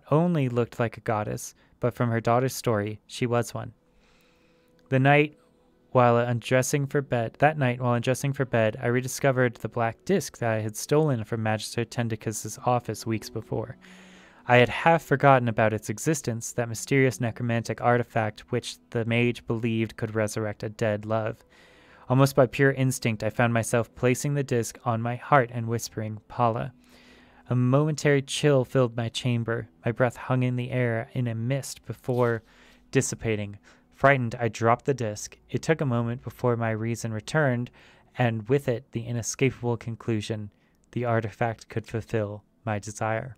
only looked like a goddess, but from her daughter's story, she was one. That night, while undressing for bed, I rediscovered the black disc that I had stolen from Magister Tendicus's office weeks before. I had half forgotten about its existence, that mysterious necromantic artifact which the mage believed could resurrect a dead love. Almost by pure instinct, I found myself placing the disc on my heart and whispering, Paula. A momentary chill filled my chamber. My breath hung in the air in a mist before dissipating. Frightened, I dropped the disc. It took a moment before my reason returned, and with it the inescapable conclusion: the artifact could fulfill my desire.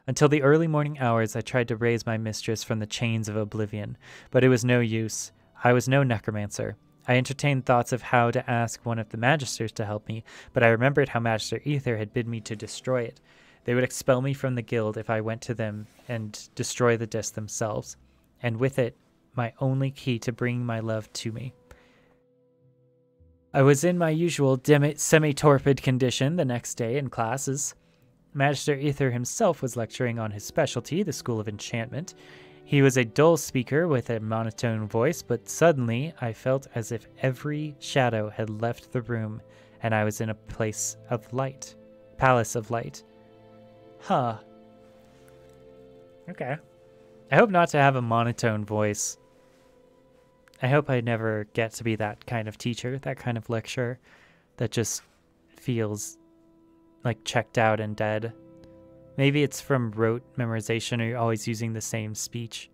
Until the early morning hours, I tried to raise my mistress from the chains of oblivion, but it was no use. I was no necromancer. I entertained thoughts of how to ask one of the magisters to help me, but I remembered how Magister Ether had bid me to destroy it. They would expel me from the guild if I went to them and destroy the disc themselves, and with it, my only key to bringing my love to me. I was in my usual semi-torpid condition the next day in classes. Magister Ether himself was lecturing on his specialty, the School of Enchantment. He was a dull speaker with a monotone voice, but suddenly I felt as if every shadow had left the room, and I was in a place of light. Palace of light. Huh. Okay. I hope not to have a monotone voice. I hope I never get to be that kind of teacher, that kind of lecturer that just feels like checked out and dead. Maybe it's from rote memorization, or you're always using the same speech.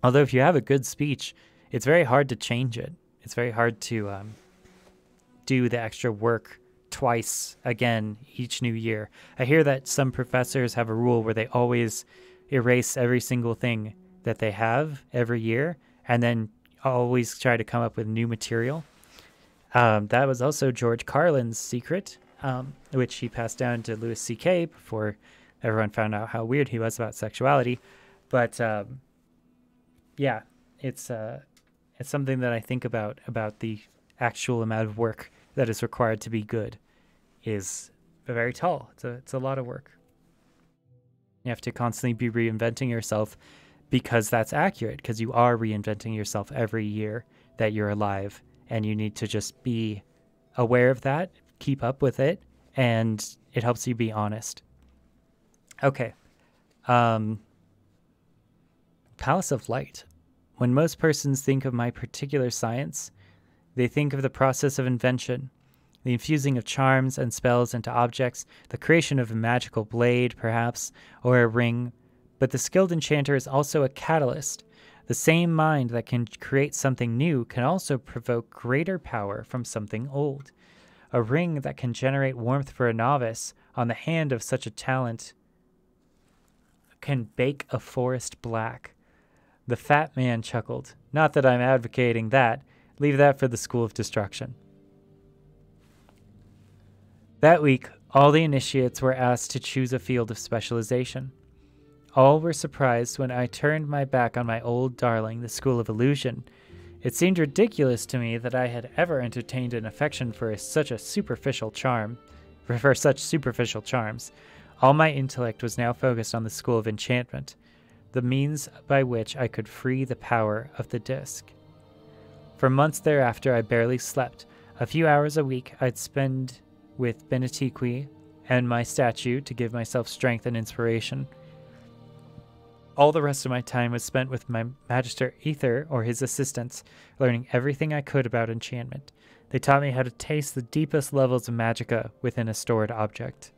Although if you have a good speech, it's very hard to change it. It's very hard to do the extra work twice again each new year. I hear that some professors have a rule where they always erase every single thing that they have every year and then always try to come up with new material. That was also George Carlin's secret, which he passed down to Louis C.K. before everyone found out how weird he was about sexuality. But yeah, it's something that I think about the actual amount of work that is required to be good is very tall. It's a lot of work. You have to constantly be reinventing yourself because that's accurate, because you are reinventing yourself every year that you're alive, and you need to just be aware of that, keep up with it, and it helps you be honest. Okay. Palace of Light. When most persons think of my particular science, they think of the process of invention, the infusing of charms and spells into objects, the creation of a magical blade, perhaps, or a ring. But the skilled enchanter is also a catalyst. The same mind that can create something new can also provoke greater power from something old. A ring that can generate warmth for a novice on the hand of such a talent can bake a forest black. The fat man chuckled. Not that I'm advocating that. Leave that for the School of Destruction. That week, all the initiates were asked to choose a field of specialization. All were surprised when I turned my back on my old darling, the School of Illusion. It seemed ridiculous to me that I had ever entertained an affection for such superficial charms. All my intellect was now focused on the School of Enchantment, the means by which I could free the power of the disc. For months thereafter, I barely slept. A few hours a week I'd spend with Benetiqui and my statue to give myself strength and inspiration. All the rest of my time was spent with my Magister Ether or his assistants, learning everything I could about enchantment. They taught me how to taste the deepest levels of magicka within a stored object.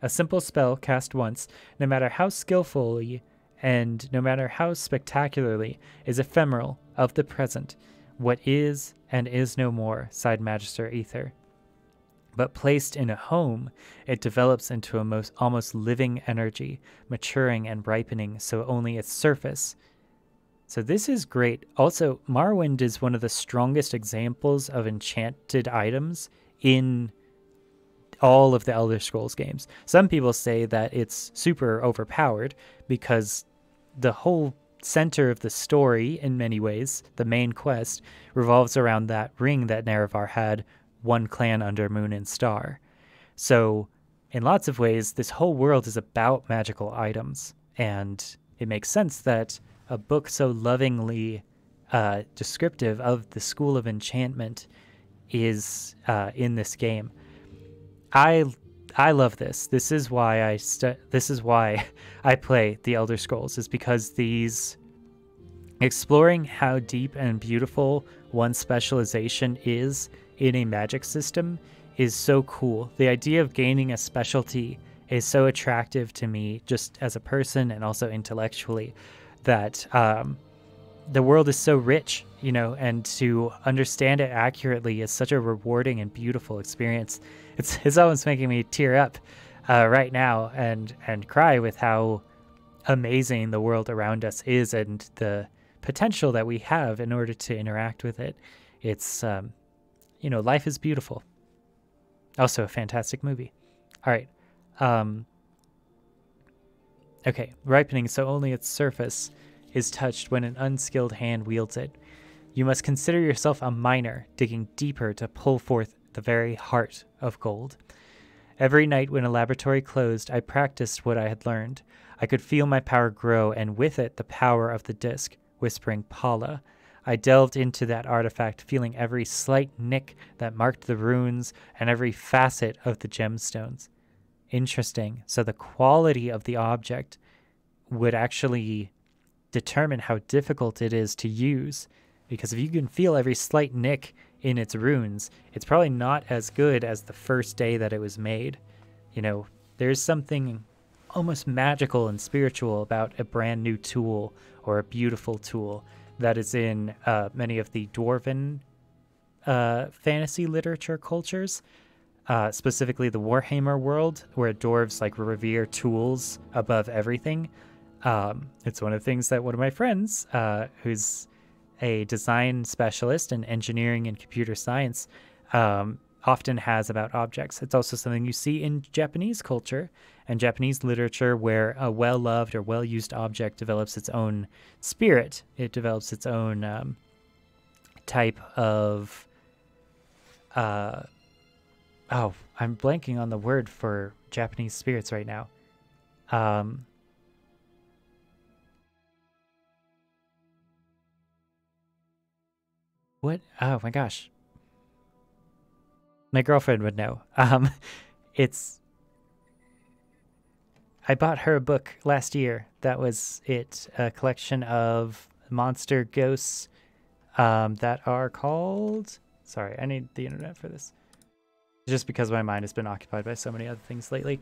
A simple spell cast once, no matter how skillfully and no matter how spectacularly, is ephemeral, of the present. What is and is no more, sighed Magister Ether. But placed in a home, it develops into a almost living energy, maturing and ripening, so only its surface. So this is great. Also, Morrowind is one of the strongest examples of enchanted items in all of the Elder Scrolls games. Some people say that it's super overpowered because the whole center of the story, in many ways, the main quest, revolves around that ring that Nerevar had, one clan under Moon and Star. So in lots of ways, this whole world is about magical items, and it makes sense that a book so lovingly descriptive of the School of Enchantment is in this game. I love this. This is why I play the Elder Scrolls, is because exploring how deep and beautiful one specialization is in a magic system is so cool. The idea of gaining a specialty is so attractive to me just as a person and also intellectually, that the world is so rich, you know, and to understand it accurately is such a rewarding and beautiful experience. It's almost making me tear up right now and cry with how amazing the world around us is and the potential that we have in order to interact with it. It's, you know, life is beautiful. Also a fantastic movie. All right. Okay, ripening so only its surface is touched when an unskilled hand wields it. You must consider yourself a miner, digging deeper to pull forth the very heart of gold. Every night when a laboratory closed, I practiced what I had learned. I could feel my power grow, and with it the power of the disc, whispering Paula. I delved into that artifact, feeling every slight nick that marked the runes and every facet of the gemstones. Interesting. So the quality of the object would actually determine how difficult it is to use, because if you can feel every slight nick in its runes, it's probably not as good as the first day that it was made. You know, there's something almost magical and spiritual about a brand new tool or a beautiful tool that is in many of the dwarven fantasy literature cultures, specifically the Warhammer world, where dwarves like revere tools above everything. It's one of the things that one of my friends, who's a design specialist in engineering and computer science, often has about objects. It's also something you see in Japanese culture and Japanese literature, where a well-loved or well-used object develops its own spirit. It develops its own type of... oh, I'm blanking on the word for Japanese spirits right now. What? Oh my gosh. My girlfriend would know. I bought her a book last year. That was it. A collection of monster ghosts that are called... Sorry, I need the internet for this. Just because my mind has been occupied by so many other things lately.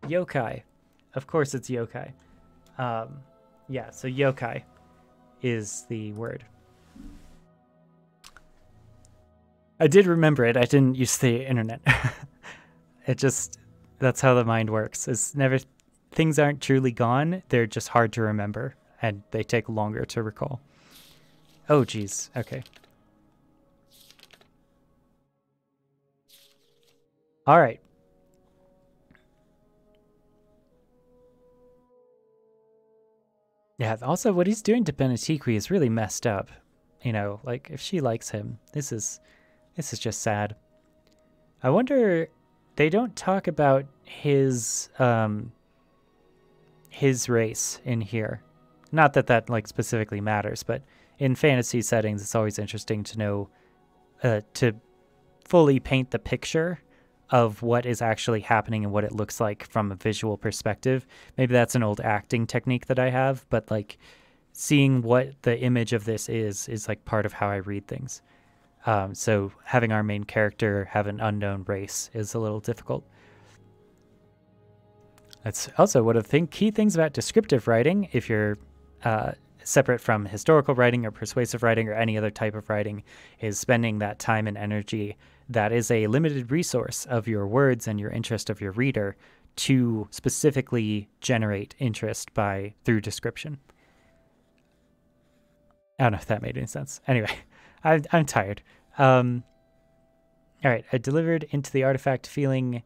Yokai. Of course it's yokai. Yeah, so yokai is the word. I did remember it. I didn't use the internet. That's how the mind works. Things aren't truly gone. They're just hard to remember, and they take longer to recall. Oh, geez. Okay. All right. Yeah, also what he's doing to Benetiqui is really messed up. You know, like, if she likes him, this is just sad. I wonder, they don't talk about his race in here. Not that like specifically matters, but in fantasy settings, it's always interesting to know, to fully paint the picture of what is actually happening and what it looks like from a visual perspective. Maybe that's an old acting technique that I have, but like seeing what the image of this is like part of how I read things. So having our main character have an unknown race is a little difficult. That's also one of the key things about descriptive writing, if you're separate from historical writing or persuasive writing or any other type of writing, is spending that time and energy that is a limited resource of your words and your interest of your reader to specifically generate interest through description. I don't know if that made any sense. Anyway, I'm tired. All right, I delivered into the artifact feeling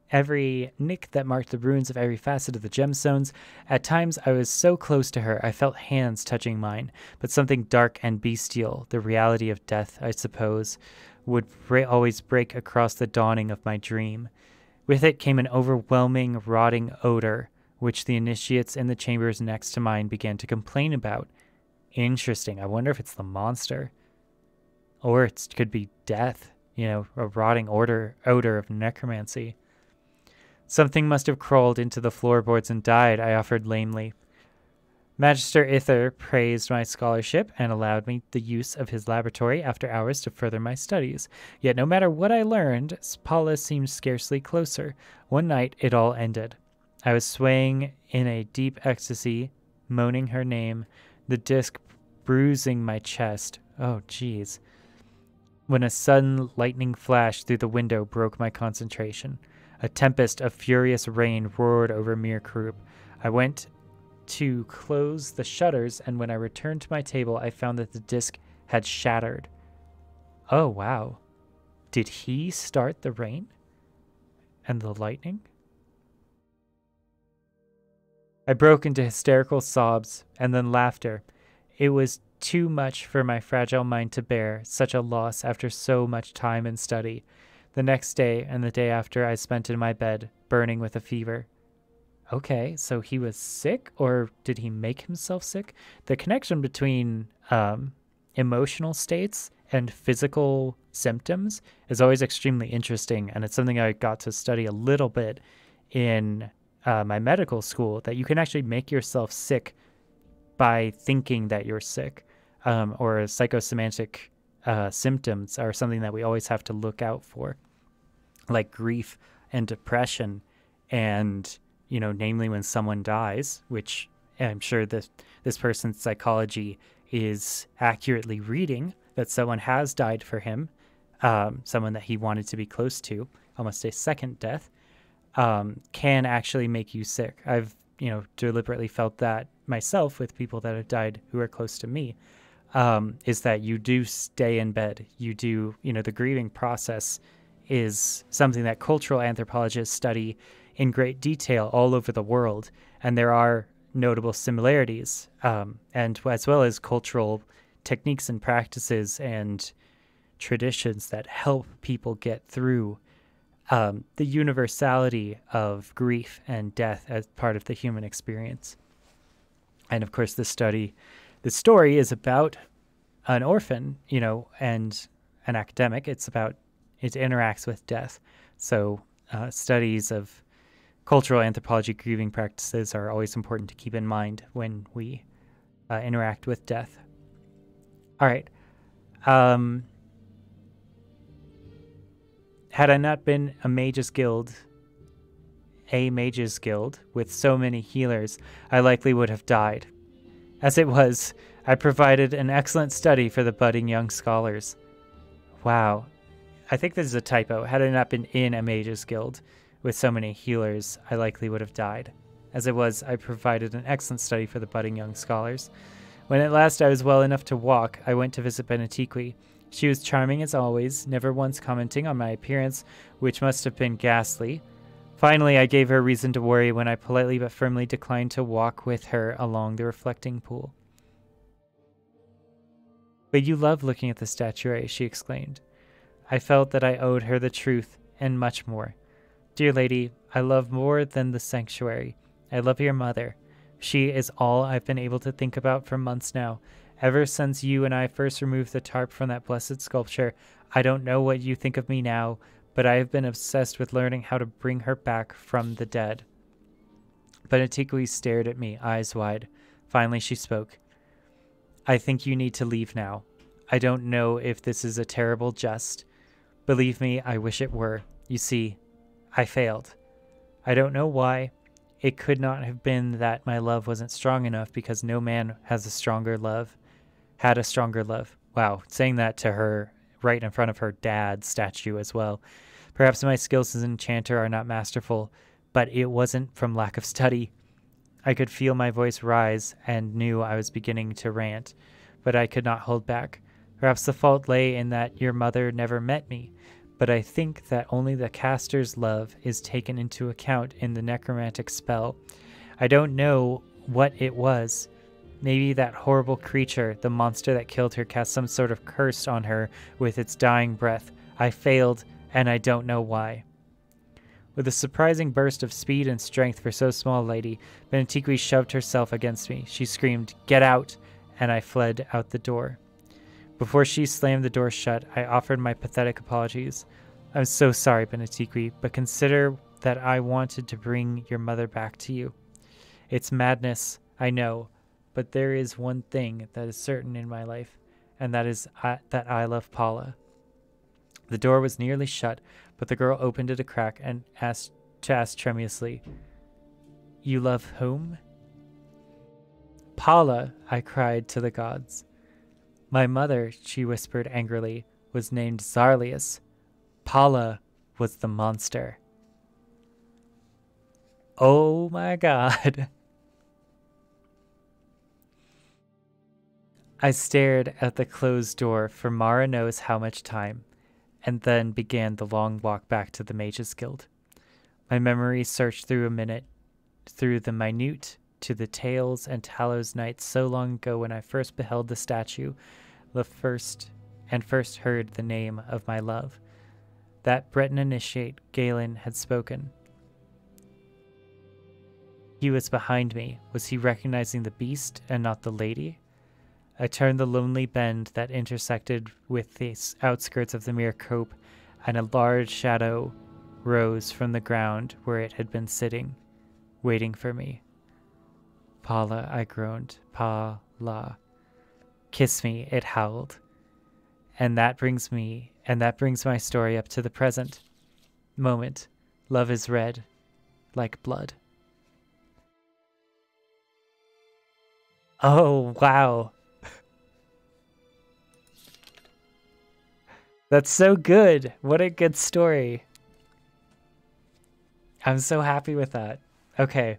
every nick that marked the runes of every facet of the gemstones. At times, I was so close to her, I felt hands touching mine, but something dark and bestial, the reality of death, I suppose, would always break across the dawning of my dream. With it came an overwhelming, rotting odor, which the initiates in the chambers next to mine began to complain about. Interesting. I wonder if it's the monster. Or it could be death, you know, a rotting odor of necromancy. Something must have crawled into the floorboards and died, I offered lamely. Magister Ither praised my scholarship and allowed me the use of his laboratory after hours to further my studies. Yet no matter what I learned, Paula seemed scarcely closer. One night, it all ended. I was swaying in a deep ecstasy, moaning her name, the disc bruising my chest. Oh, jeez. When a sudden lightning flash through the window broke my concentration. A tempest of furious rain roared over Mere Krupp. I went to close the shutters, and when I returned to my table, I found that the disc had shattered. Oh, wow. Did he start the rain? And the lightning? I broke into hysterical sobs and then laughter. It was too much for my fragile mind to bear, such a loss after so much time and study. The next day and the day after I spent in my bed, burning with a fever. Okay, so he was sick, or did he make himself sick? The connection between emotional states and physical symptoms is always extremely interesting, and it's something I got to study a little bit in my medical school, that you can actually make yourself sick by thinking that you're sick, or psychosomatic symptoms are something that we always have to look out for, like grief and depression, and namely when someone dies, which I'm sure that this person's psychology is accurately reading that someone has died for him, someone that he wanted to be close to, almost a second death, can actually make you sick. I've deliberately felt that myself with people that have died who are close to me, is that you do stay in bed. You do, the grieving process is something that cultural anthropologists study in great detail all over the world, and there are notable similarities, and as well as cultural techniques and practices and traditions that help people get through the universality of grief and death as part of the human experience. And of course, the story is about an orphan, and an academic. It interacts with death. So studies of cultural anthropology grieving practices are always important to keep in mind when we interact with death. All right. Had I not been a mage's guild with so many healers, I likely would have died. As it was, I provided an excellent study for the budding young scholars. Wow. I think this is a typo. Had I not been in a mage's guild with so many healers, I likely would have died. As it was, I provided an excellent study for the budding young scholars. When at last I was well enough to walk, I went to visit Benetiqui. She was charming as always, never once commenting on my appearance, which must have been ghastly. Finally, I gave her reason to worry when I politely but firmly declined to walk with her along the reflecting pool. "But you love looking at the statuary," she exclaimed. I felt that I owed her the truth, and much more. "Dear lady, I love more than the sanctuary. I love your mother. She is all I've been able to think about for months now. Ever since you and I first removed the tarp from that blessed sculpture, I don't know what you think of me now, but I have been obsessed with learning how to bring her back from the dead." Benetiqui stared at me, eyes wide. Finally she spoke. "I think you need to leave now. I don't know if this is a terrible jest. Believe me, I wish it were. You see, I failed. I don't know why. It could not have been that my love wasn't strong enough, because no man had a stronger love. Wow, saying that to her right in front of her dad's statue as well. Perhaps my skills as an enchanter are not masterful, but it wasn't from lack of study. I could feel my voice rise and knew I was beginning to rant, but I could not hold back. Perhaps the fault lay in that your mother never met me, but I think that only the caster's love is taken into account in the necromantic spell. I don't know what it was. Maybe that horrible creature, the monster that killed her, cast some sort of curse on her with its dying breath. I failed, and I don't know why." With a surprising burst of speed and strength for so small a lady, Benetiqui shoved herself against me. She screamed, "Get out!" and I fled out the door. Before she slammed the door shut, I offered my pathetic apologies. "I'm so sorry, Benetiqui, but consider that I wanted to bring your mother back to you. It's madness, I know, but there is one thing that is certain in my life, and that is that I love Paula. The door was nearly shut, but the girl opened it a crack and asked tremulously, "You love whom?" "Paula," I cried to the gods. "My mother," she whispered angrily, "was named Zarlius. Paula was the monster." Oh my god. I stared at the closed door for Mara knows how much time, and then began the long walk back to the Mages Guild. My memory searched through the minute to the tales and Talos nights so long ago when I first beheld the statue, first heard the name of my love. That Breton initiate Galen had spoken. He was behind me. Was he recognizing the beast and not the lady? I turned the lonely bend that intersected with the outskirts of the mere cope, and a large shadow rose from the ground where it had been sitting, waiting for me. "Paula," I groaned. "Paula." "Kiss me," it howled. And that brings my story up to the present moment. Love is red, like blood. Oh, wow. That's so good. What a good story. I'm so happy with that. Okay.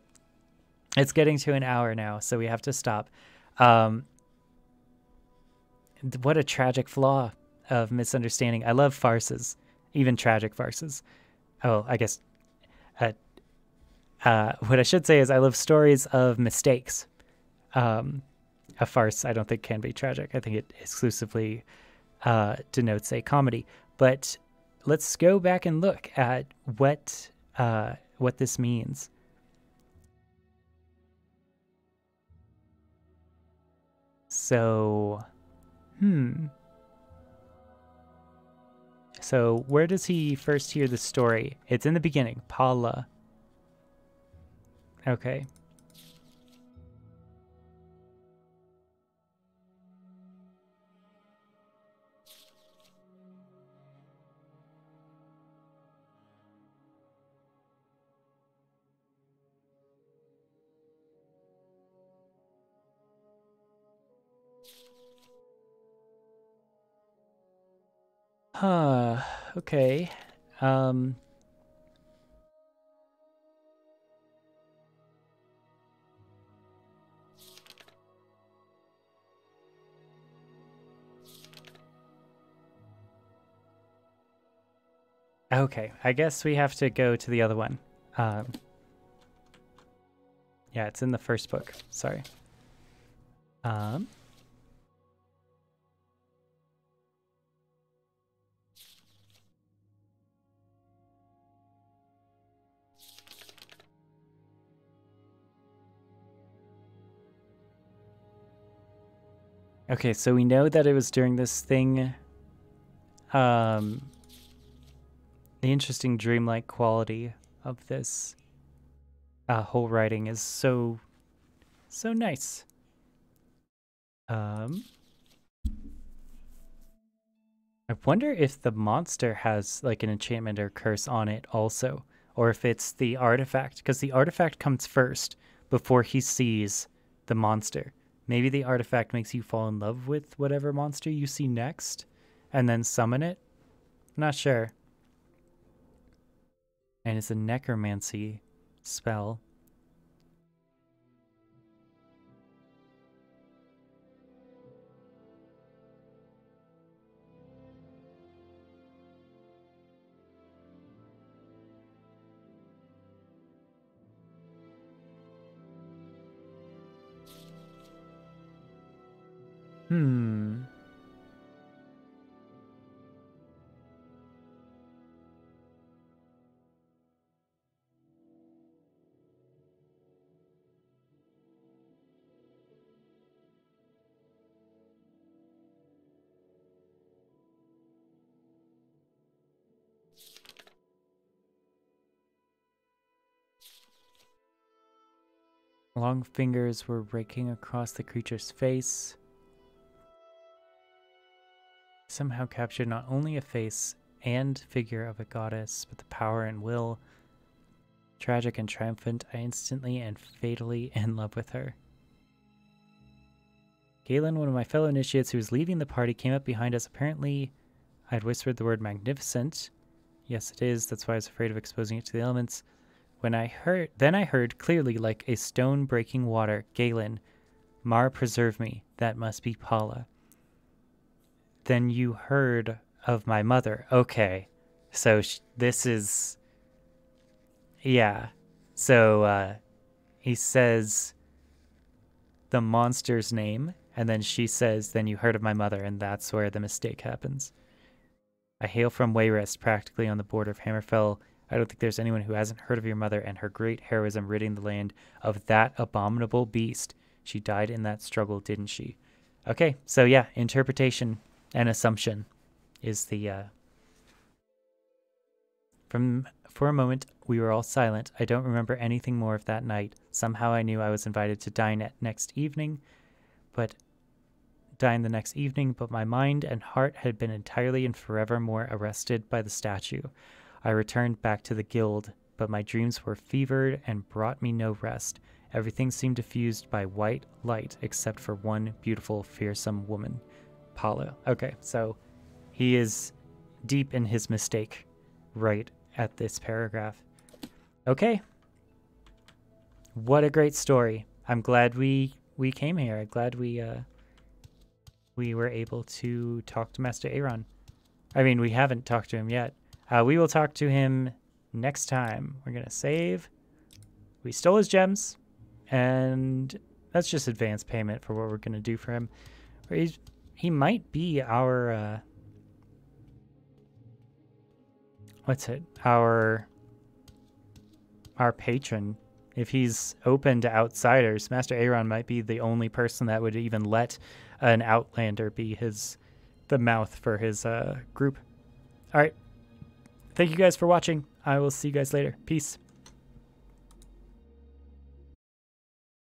It's getting to an hour now, so we have to stop. What a tragic flaw of misunderstanding. I love farces, even tragic farces. Oh, I guess what I should say is I love stories of mistakes. A farce I don't think can be tragic. I think it exclusively denotes a comedy. But let's go back and look at what this means. So, So where does he first hear the story? It's in the beginning. Paula. Okay. Okay. Okay, I guess we have to go to the other one. Yeah, it's in the first book. Sorry. Okay, so we know that it was during this thing. The interesting dreamlike quality of this whole writing is so nice. I wonder if the monster has like an enchantment or curse on it also, or if it's the artifact, because the artifact comes first before he sees the monster. Maybe the artifact makes you fall in love with whatever monster you see next and then summon it. I'm not sure. And it's a necromancy spell. Long fingers were raking across the creature's face. Somehow captured not only a face and figure of a goddess, but the power and will. Tragic and triumphant, I instantly and fatally in love with her. Galen, one of my fellow initiates who was leaving the party, came up behind us. Apparently, I had whispered the word magnificent. Yes, it is. That's why I was afraid of exposing it to the elements. Then I heard clearly, like a stone breaking water, Galen, Mar preserve me. That must be Paula. Then you heard of my mother. Okay. So this is... Yeah. So he says the monster's name, and then she says, then you heard of my mother, and that's where the mistake happens. I hail from Wayrest, practically on the border of Hammerfell. I don't think there's anyone who hasn't heard of your mother and her great heroism ridding the land of that abominable beast. She died in that struggle, didn't she? Okay, so yeah, interpretation and assumption is the... For a moment, we were all silent. I don't remember anything more of that night. Somehow I knew I was invited to dine the next evening, but my mind and heart had been entirely and forevermore arrested by the statue. I returned back to the guild, but my dreams were fevered and brought me no rest. Everything seemed diffused by white light, except for one beautiful, fearsome woman, Paula. Okay, so he is deep in his mistake right at this paragraph. Okay. What a great story. I'm glad we came here. I'm glad we were able to talk to Master Aaron. I mean, we haven't talked to him yet. We will talk to him next time. We're going to save. We stole his gems, and that's just advance payment for what we're going to do for him. He might be our... what's it? Our patron. If he's open to outsiders, Master Aaron might be the only person that would even let an outlander be the mouth for his group. All right. Thank you guys for watching. I will see you guys later. Peace.